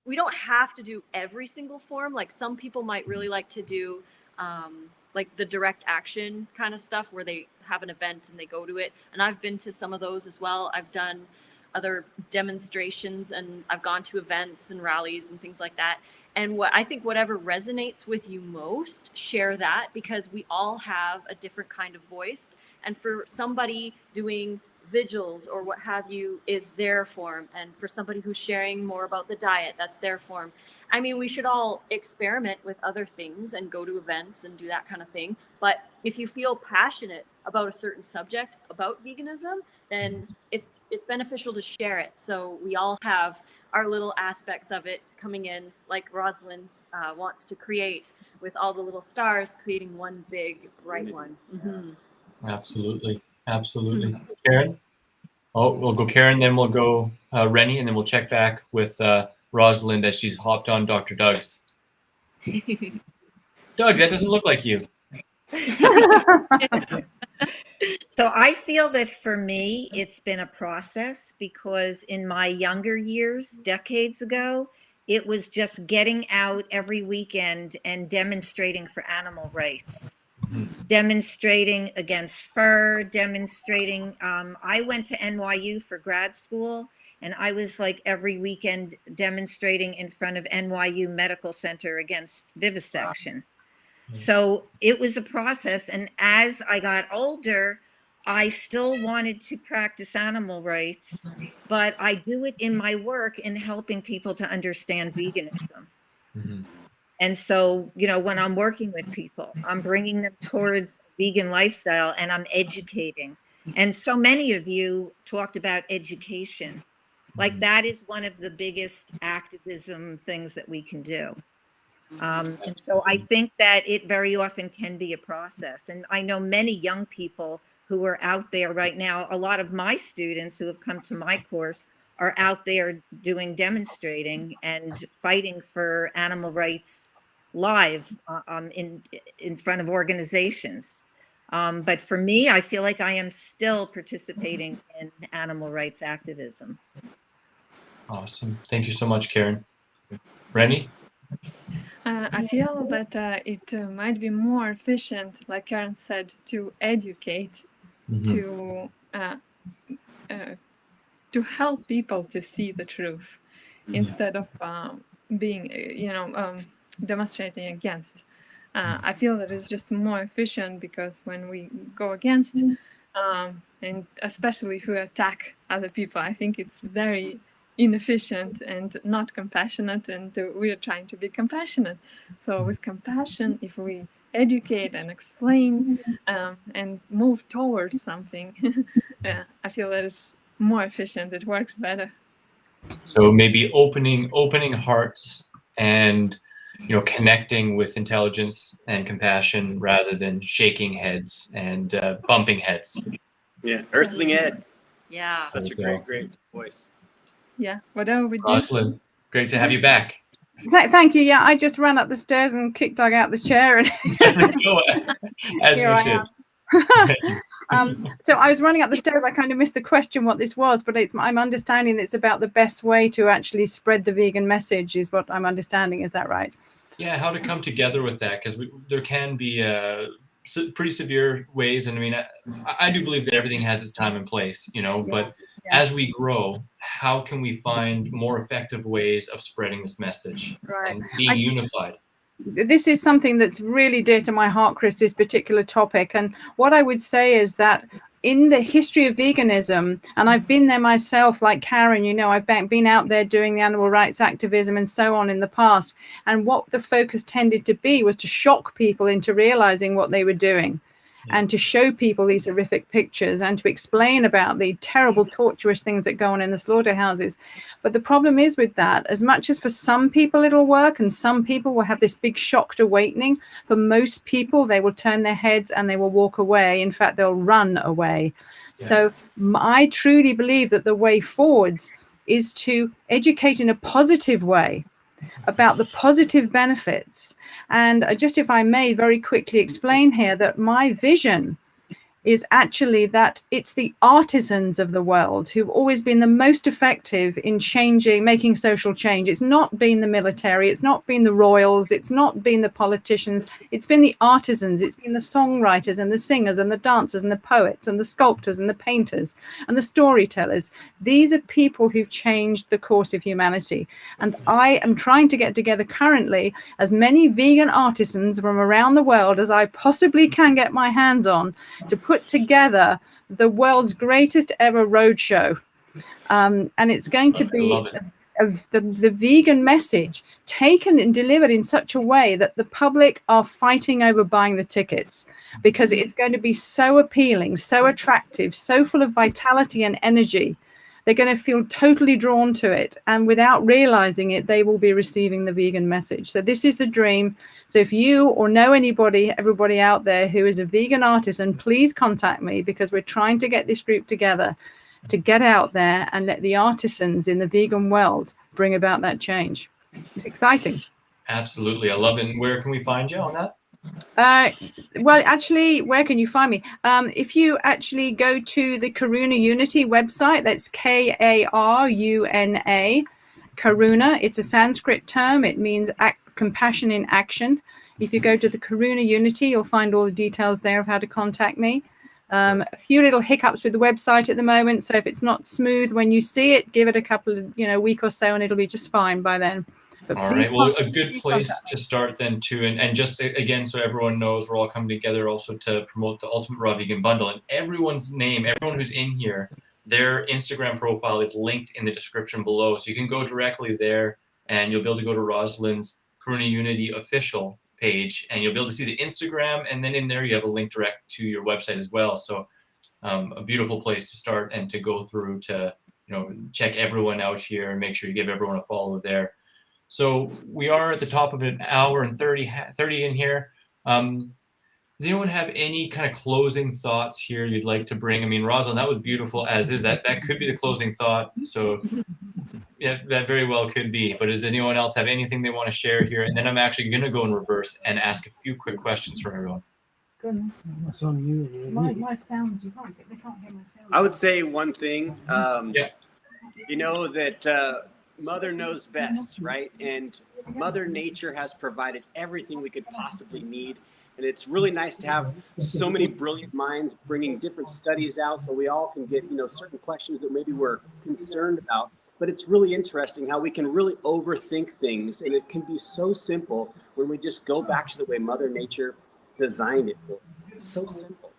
we don't have to do every single form. Like some people might really like to do like the direct action kind of stuff where they have an event and they go to it. And I've been to some of those as well. I've done other demonstrations and I've gone to events and rallies and things like that. And what I think whatever resonates with you most, share that, because we all have a different kind of voice. And for somebody doing vigils or what have you is their form. And for somebody who's sharing more about the diet, that's their form. I mean, we should all experiment with other things and go to events and do that kind of thing. But if you feel passionate about a certain subject, about veganism, then it's beneficial to share it. So we all have our little aspects of it coming in, like Rosalind wants to create with all the little stars, creating one big bright one.
Absolutely. Absolutely. Karin? Oh, we'll go Karin, then we'll go Renny, and then we'll check back with Rosalind as she's hopped on Dr. Doug's. Doug, that doesn't look like you.
So I feel that for me, it's been a process because in my younger years, decades ago, it was just getting out every weekend and demonstrating for animal rights, demonstrating against fur, demonstrating. I went to NYU for grad school, and I was like every weekend demonstrating in front of NYU Medical Center against vivisection. So it was a process. And as I got older, I still wanted to practice animal rights, but I do it in my work in helping people to understand veganism. And so, you know, when I'm working with people, I'm bringing them towards vegan lifestyle and I'm educating. And so many of you talked about education. Like that is one of the biggest activism things that we can do. And so I think that it very often can be a process. And I know many young people who are out there right now. A lot of my students who have come to my course are out there doing demonstrating and fighting for animal rights live in front of organizations. But for me, I feel like I am still participating in animal rights activism.
Awesome. Thank you so much, Karin. Renny?
I feel that it might be more efficient, like Karin said, to educate, to help people to see the truth instead of being, demonstrating against. I feel that it's just more efficient because when we go against, and especially if we attack other people, I think it's very inefficient and not compassionate, and we are trying to be compassionate. So with compassion, if we educate and explain and move towards something, I feel that it's more efficient. It works better.
So maybe opening hearts and, you know, connecting with intelligence and compassion rather than shaking heads and bumping heads.
Yeah, Earthling Ed.
Yeah.
Such a great voice.
Yeah, whatever we do.
Rosalind, great to have you back.
Thank you. Yeah, I just ran up the stairs and kicked Doug out the chair, and
Go as
here
you
I
should.
am. So I was running up the stairs. I kind of missed the question what this was, but I'm understanding that it's about the best way to actually spread the vegan message, is what I'm understanding. Is that right?
Yeah, how to come together with that, because there can be pretty severe ways, and I mean, I do believe that everything has its time and place, you know. But as we grow, how can we find more effective ways of spreading this message and being unified?
This is something that's really dear to my heart, Chris, this particular topic. And what I would say is that in the history of veganism, and I've been there myself, like Karin, you know, I've been out there doing the animal rights activism and so on in the past. And what the focus tended to be was to shock people into realizing what they were doing. And to show people these horrific pictures and to explain about the terrible, torturous things that go on in the slaughterhouses. But the problem is with that, as much as for some people it'll work and some people will have this big shocked awakening, for most people, they will turn their heads and they will walk away. In fact, they'll run away. Yeah. So I truly believe that the way forwards is to educate in a positive way about the positive benefits. And just, if I may very quickly explain here, that my vision is actually that it's the artisans of the world who've always been the most effective in making social change. It's not been the military, it's not been the royals, it's not been the politicians, it's been the artisans, it's been the songwriters and the singers and the dancers and the poets and the sculptors and the painters and the storytellers. These are people who've changed the course of humanity. And I am trying to get together currently as many vegan artisans from around the world as I possibly can get my hands on to put together the world's greatest ever roadshow. And it's going to be the vegan message taken and delivered in such a way that the public are fighting over buying the tickets, because it's going to be so appealing, so attractive, so full of vitality and energy. They're going to feel totally drawn to it, and without realizing it, they will be receiving the vegan message. So this is the dream. So if you or know everybody out there who is a vegan artisan, please contact me, because we're trying to get this group together to get out there and let the artisans in the vegan world bring about that change. It's exciting.
Absolutely. I love it. And where can we find you on that?
Well, actually, where can you find me? If you actually go to the Karuna Unity website, that's Karuna, Karuna. It's a Sanskrit term. It means compassion in action. If you go to the Karuna Unity, you'll find all the details there of how to contact me. A few little hiccups with the website at the moment, so if it's not smooth when you see it, give it a couple of week or so, and it'll be just fine by then. But
all right. Well, a good place to start then too, and just again, so everyone knows, we're all coming together also to promote the Ultimate Raw Vegan Bundle, and everyone's name, everyone who's in here, their Instagram profile is linked in the description below, so you can go directly there, and you'll be able to go to Rosalind's Karuna Unity official page, and you'll be able to see the Instagram, and then in there you have a link direct to your website as well. So a beautiful place to start and to go through to check everyone out here and make sure you give everyone a follow there. So we are at the top of an hour and 30 in here. Does anyone have any kind of closing thoughts here you'd like to bring? I mean, Rosalind, that was beautiful as is. That could be the closing thought. So yeah, that very well could be. But does anyone else have anything they want to share here? And then I'm actually going to go in reverse and ask a few quick questions from everyone.
My sounds, they can't hear my sound.
I would say one thing, that Mother knows best, right? And Mother Nature has provided everything we could possibly need. And it's really nice to have so many brilliant minds bringing different studies out so we all can get, certain questions that maybe we're concerned about. But it's really interesting how we can really overthink things. And it can be so simple when we just go back to the way Mother Nature designed it for us. It's so simple.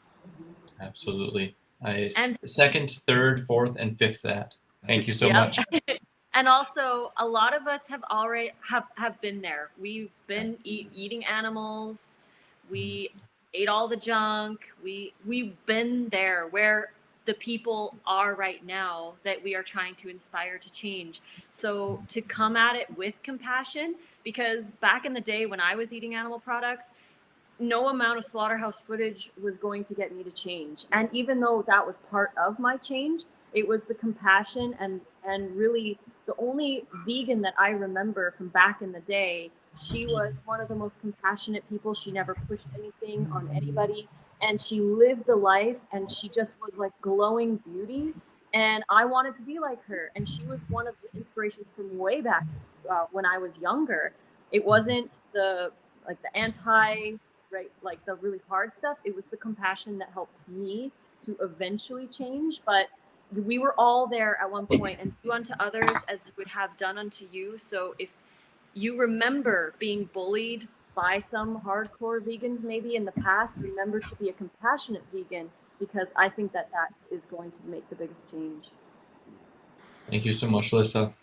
Absolutely. I second, third, fourth, and fifth that. Thank you so much.
And also, a lot of us have already have been there. We've been eating animals. We ate all the junk. We've been there where the people are right now that we are trying to inspire to change. So to come at it with compassion, because back in the day when I was eating animal products, no amount of slaughterhouse footage was going to get me to change. And even though that was part of my change, it was the compassion and really the only vegan that I remember from back in the day. She was one of the most compassionate people. She never pushed anything on anybody, and she lived the life, and she just was like glowing beauty. And I wanted to be like her. And she was one of the inspirations from way back when I was younger. It wasn't the anti, right, like the really hard stuff. It was the compassion that helped me to eventually change. But we were all there at one point, and do unto others as you would have done unto you. So if you remember being bullied by some hardcore vegans maybe in the past, remember to be a compassionate vegan, because I think that is going to make the biggest change.
Thank you so much, Lisa.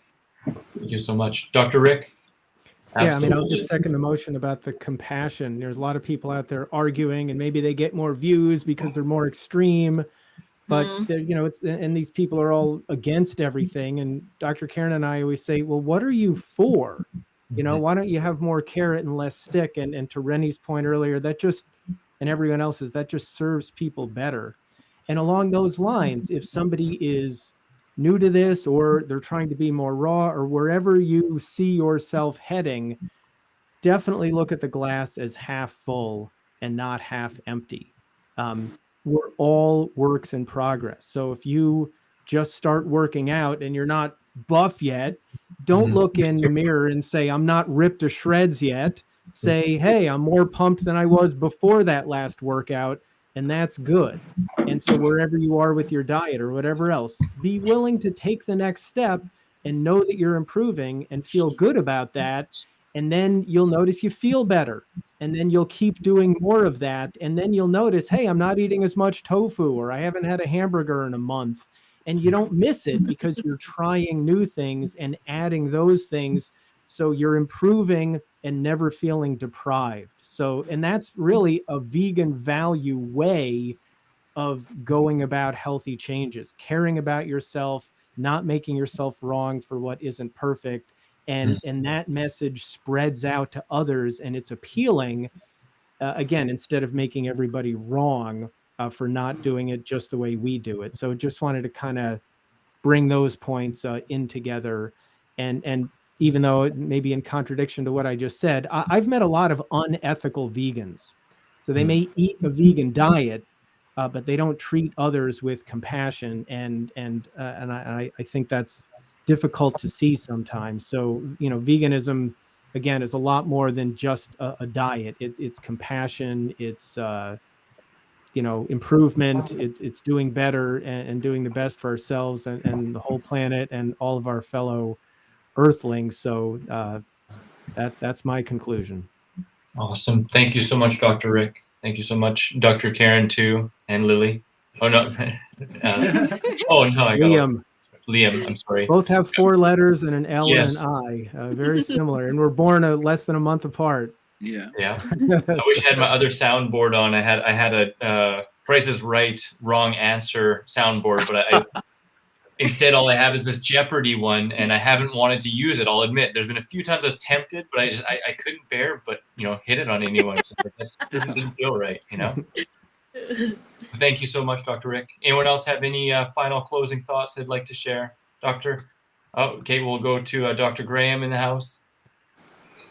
Thank you so much. Dr. Rick?
Yeah, I mean, I'll just second the motion about the compassion. There's a lot of people out there arguing, and maybe they get more views because they're more extreme. But you know, and these people are all against everything. And Dr. Karin and I always say, well, what are you for? You know, why don't you have more carrot and less stick? And to Renny's point earlier, that just, and everyone else's, that just serves people better. And along those lines, if somebody is new to this, or they're trying to be more raw, or wherever you see yourself heading, definitely look at the glass as half full and not half empty. We're all works in progress. So if you just start working out and you're not buff yet, don't look in the mirror and say, I'm not ripped to shreds yet. Say, hey, I'm more pumped than I was before that last workout, and that's good. And so wherever you are with your diet or whatever else, be willing to take the next step and know that you're improving and feel good about that. And then you'll notice you feel better. And then you'll keep doing more of that. And then you'll notice, hey, I'm not eating as much tofu, or I haven't had a hamburger in a month. And you don't miss it because you're trying new things and adding those things. So you're improving and never feeling deprived. So, and that's really a vegan value way of going about healthy changes, caring about yourself, not making yourself wrong for what isn't perfect. And that message spreads out to others, and it's appealing, again, instead of making everybody wrong for not doing it just the way we do it. So just wanted to kind of bring those points in together. And even though it may be in contradiction to what I just said, I've met a lot of unethical vegans. So they may eat a vegan diet, but they don't treat others with compassion. And I think that's difficult to see sometimes. So, you know, veganism, again, is a lot more than just a diet. It's compassion. It's, you know, improvement. It's doing better and doing the best for ourselves and the whole planet and all of our fellow earthlings. So that's my conclusion.
Awesome. Thank you so much, Dr. Rick. Thank you so much, Dr. Karin, too, and Lily. Oh, no. Oh, no, I got Liam, I'm sorry.
Both have 4 letters and an L and an I, very similar, and we're born less than a month apart.
Yeah. I wish I had my other soundboard on. I had a Price is Right, wrong answer soundboard, but instead all I have is this Jeopardy one, and I haven't wanted to use it. I'll admit, there's been a few times I was tempted, but I couldn't bear, but you know, hit it on anyone. So this didn't feel right, you know. Thank you so much, Dr. Rick. Anyone else have any final closing thoughts they'd like to share, Doctor? Oh, okay, we'll go to Dr. Graham in the house.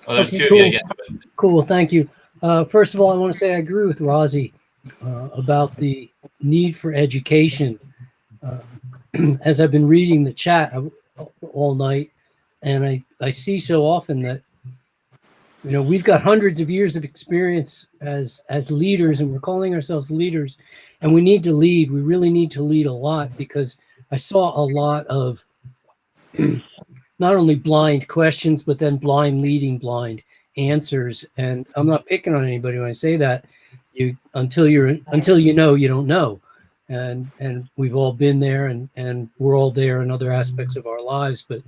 Oh, there's two of you, I guess.
Cool, thank you. First of all, I want to say I agree with Rozzy about the need for education. As I've been reading the chat all night, and I see so often that, you know, we've got hundreds of years of experience as leaders, and we're calling ourselves leaders, and we need to lead. We really need to lead a lot, because I saw a lot of not only blind questions, but then blind leading blind answers. And I'm not picking on anybody when I say that. Until you know, you don't know. And we've all been there, and we're all there in other aspects of our lives. But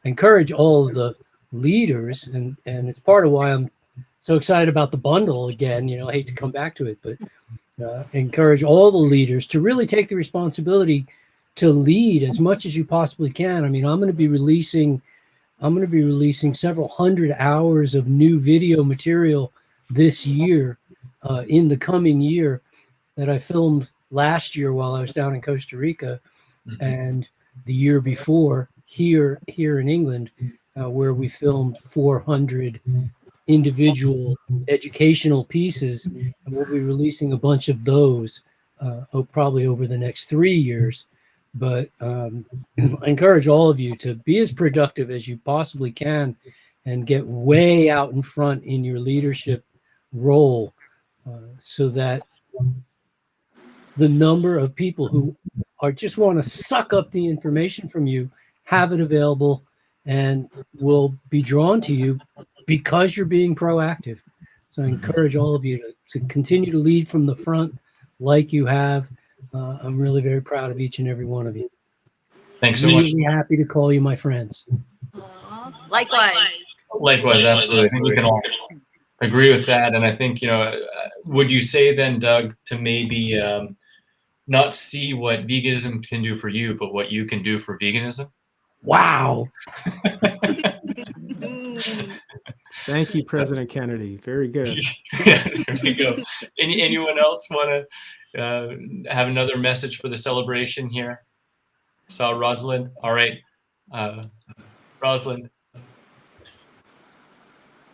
I encourage all of the leaders, and it's part of why I'm so excited about the bundle again. You know, I hate to come back to it, but encourage all the leaders to really take the responsibility to lead as much as you possibly can. I mean, I'm going to be releasing several hundred hours of new video material this year, in the coming year, that I filmed last year while I was down in Costa Rica, and the year before here in England, where we filmed 400 individual educational pieces, and we'll be releasing a bunch of those probably over the next 3 years. But I encourage all of you to be as productive as you possibly can and get way out in front in your leadership role, so that the number of people who just want to suck up the information from you have it available and will be drawn to you because you're being proactive. So I encourage all of you to continue to lead from the front like you have. I'm really very proud of each and every one of you.
Thanks so much.
Really happy to call you my friends.
Likewise.
Likewise, absolutely. I think we can all agree with that. And I think, would you say then, Doug, to maybe not see what veganism can do for you, but what you can do for veganism?
Wow.
Thank you, President Kennedy. Very good.
Yeah, there we go. Anyone else want to have another message for the celebration here? Saw Rosalind. All right. Rosalind.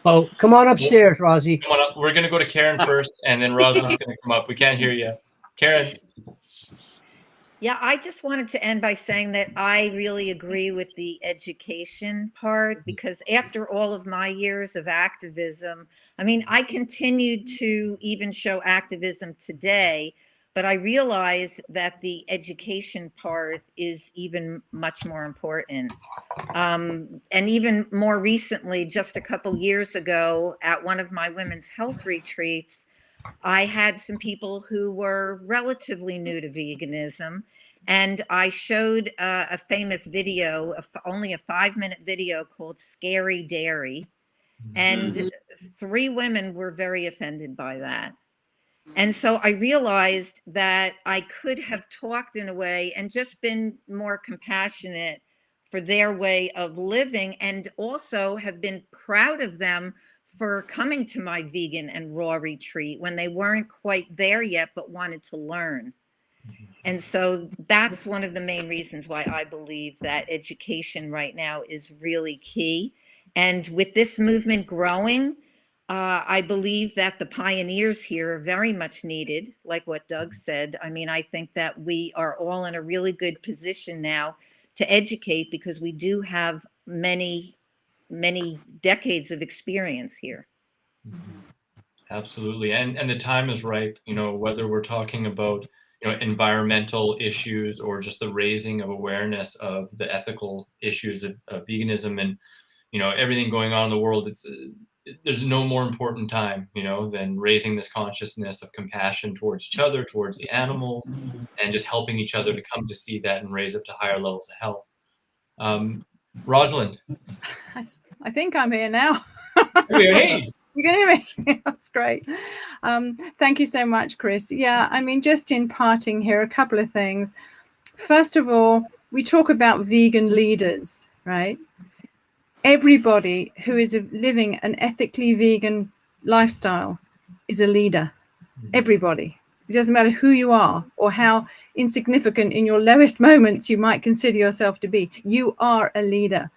Oh, come on upstairs, Rozzy.
Come on up. We're going to go to Karin first, and then Rosalind's going to come up. We can't hear you. Karin.
Yeah, I just wanted to end by saying that I really agree with the education part, because after all of my years of activism, I mean, I continued to even show activism today, but I realize that the education part is even much more important. And even more recently, just a couple years ago, at one of my women's health retreats, I had some people who were relatively new to veganism, and I showed a famous video, only a 5-minute video called Scary Dairy, and 3 women were very offended by that. And so I realized that I could have talked in a way and just been more compassionate for their way of living, and also have been proud of them for coming to my vegan and raw retreat when they weren't quite there yet, but wanted to learn. And so that's one of the main reasons why I believe that education right now is really key. And with this movement growing, I believe that the pioneers here are very much needed, like what Doug said. I mean, I think that we are all in a really good position now to educate, because we do have many decades of experience here.
Absolutely. And the time is ripe, whether we're talking about, environmental issues or just the raising of awareness of the ethical issues of veganism and, everything going on in the world. There's no more important time, than raising this consciousness of compassion towards each other, towards the animals, and just helping each other to come to see that and raise up to higher levels of health. Rosalind.
I think I'm here now.
Hey.
You can hear me? That's great. Thank you so much, Chris. Yeah, I mean, just in parting here, a couple of things. First of all, we talk about vegan leaders, right? Everybody who is living an ethically vegan lifestyle is a leader. Everybody. It doesn't matter who you are or how insignificant in your lowest moments you might consider yourself to be. You are a leader.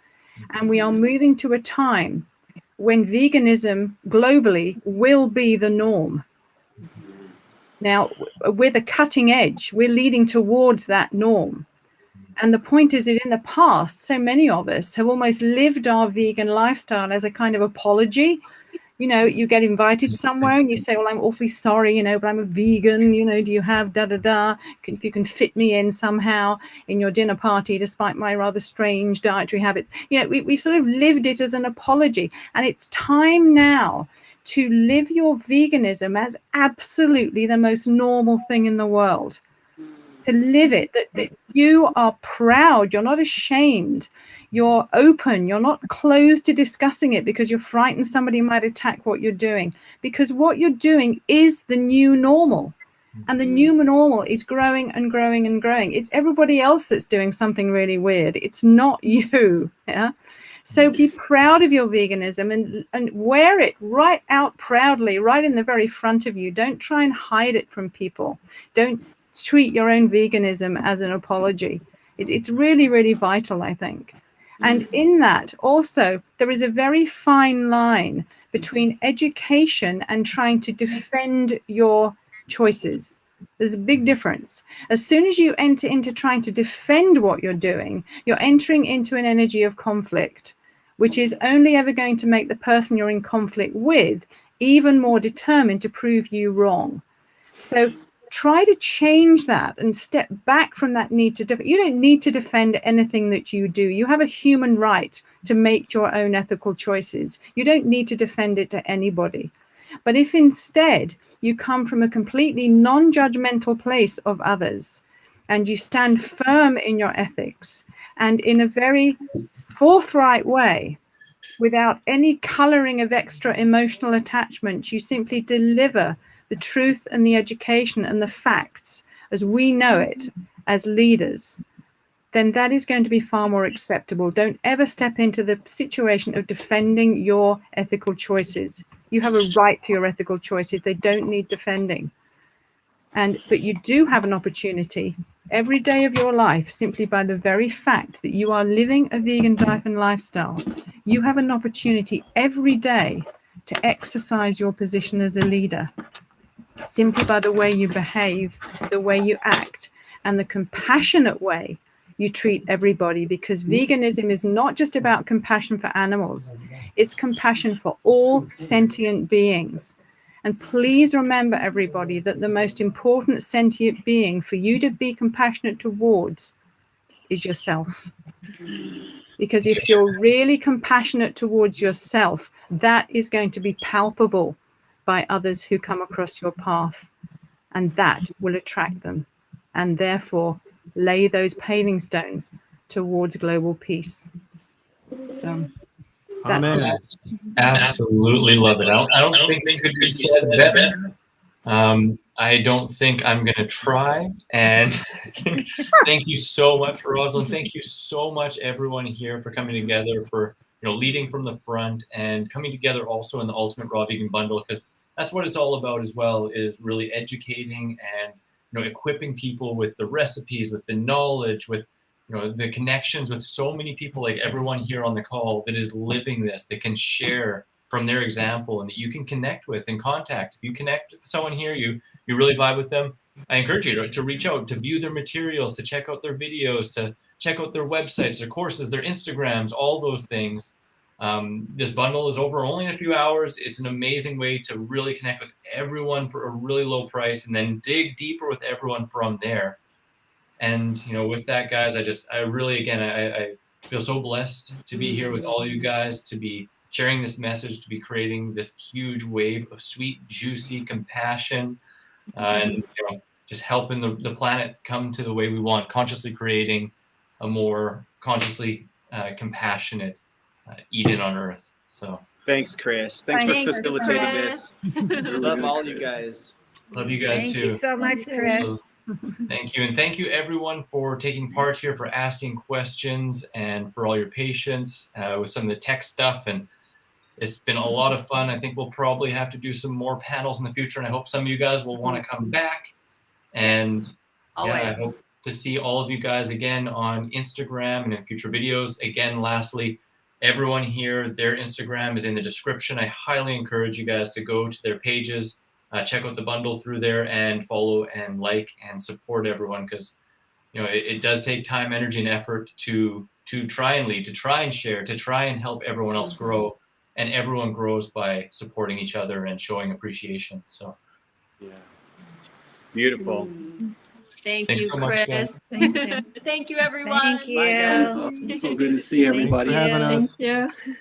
And we are moving to a time when veganism globally will be the norm. Now, we're the cutting edge. We're leading towards that norm. And the point is that in the past, so many of us have almost lived our vegan lifestyle as a kind of apology. You get invited somewhere and you say, well, I'm awfully sorry, but I'm a vegan, do you have if you can fit me in somehow in your dinner party, despite my rather strange dietary habits. We've sort of lived it as an apology. And it's time now to live your veganism as absolutely the most normal thing in the world. To live it, that you are proud, you're not ashamed, you're open, you're not closed to discussing it because you're frightened somebody might attack what you're doing. Because what you're doing is the new normal. And the new normal is growing and growing and growing. It's everybody else that's doing something really weird. It's not you. Yeah. So be proud of your veganism and wear it right out proudly, right in the very front of you. Don't try and hide it from people. Don't treat your own veganism as an apology. It's really, really vital, I think. And in that also, there is a very fine line between education and trying to defend your choices. There's a big difference. As soon as you enter into trying to defend what you're doing, you're entering into an energy of conflict, which is only ever going to make the person you're in conflict with even more determined to prove you wrong. So try to change that and step back from that need to defend. You don't need to defend anything that you do. You have a human right to make your own ethical choices. You don't need to defend it to anybody. But if instead you come from a completely non-judgmental place of others, and you stand firm in your ethics and in a very forthright way, without any coloring of extra emotional attachment, you simply deliver the truth and the education and the facts as we know it as leaders, then that is going to be far more acceptable. Don't ever step into the situation of defending your ethical choices. You have a right to your ethical choices. They don't need defending. But you do have an opportunity every day of your life, simply by the very fact that you are living a vegan diet and lifestyle. You have an opportunity every day to exercise your position as a leader, simply by the way you behave, the way you act, and the compassionate way you treat everybody, because veganism is not just about compassion for animals, it's compassion for all sentient beings. And please remember, everybody, that the most important sentient being for you to be compassionate towards is yourself. Because if you're really compassionate towards yourself, that is going to be palpable by others who come across your path, and that will attract them, and therefore lay those paving stones towards global peace. So that's
Amen.
what
Absolutely love it. I don't think it could be said better. I don't think I'm going to try. And thank you so much, Rosalind. Thank you so much, everyone here, for coming together, for leading from the front and coming together also in the Ultimate Raw Vegan Bundle, because that's what it's all about as well, is really educating and equipping people with the recipes, with the knowledge, with the connections with so many people, like everyone here on the call, that is living this, that can share from their example, and that you can connect with and contact. If you connect with someone here, you really vibe with them, I encourage you to reach out, to view their materials, to check out their videos, to check out their websites, their courses, their Instagrams, all those things. This bundle is over only in a few hours. It's an amazing way to really connect with everyone for a really low price, and then dig deeper with everyone from there. And with that, guys, I really, again, I feel so blessed to be here with all you guys, to be sharing this message, to be creating this huge wave of sweet, juicy compassion, and just helping the planet come to the way we want, consciously creating a more consciously compassionate Eden on Earth. So
thanks, Chris. Thanks for facilitating this. Love all you guys.
Love you guys
Thank
too.
you so much, Chris.
Thank you. And thank you, everyone, for taking part here, for asking questions, and for all your patience with some of the tech stuff. And it's been a lot of fun. I think we'll probably have to do some more panels in the future, and I hope some of you guys will want to come back. And I hope to see all of you guys again on Instagram and in future videos. Again, lastly, everyone here, their Instagram is in the description. I highly encourage you guys to go to their pages, check out the bundle through there, and follow and like and support everyone, because it does take time, energy, and effort to try and lead, to try and share, to try and help everyone else grow. And everyone grows by supporting each other and showing appreciation. So
beautiful.
Thanks you,
so much,
Chris.
Thank you.
Thank you, everyone.
Thank you.
Bye, guys.
So good to see everybody.
Thanks for having us.
Thank you.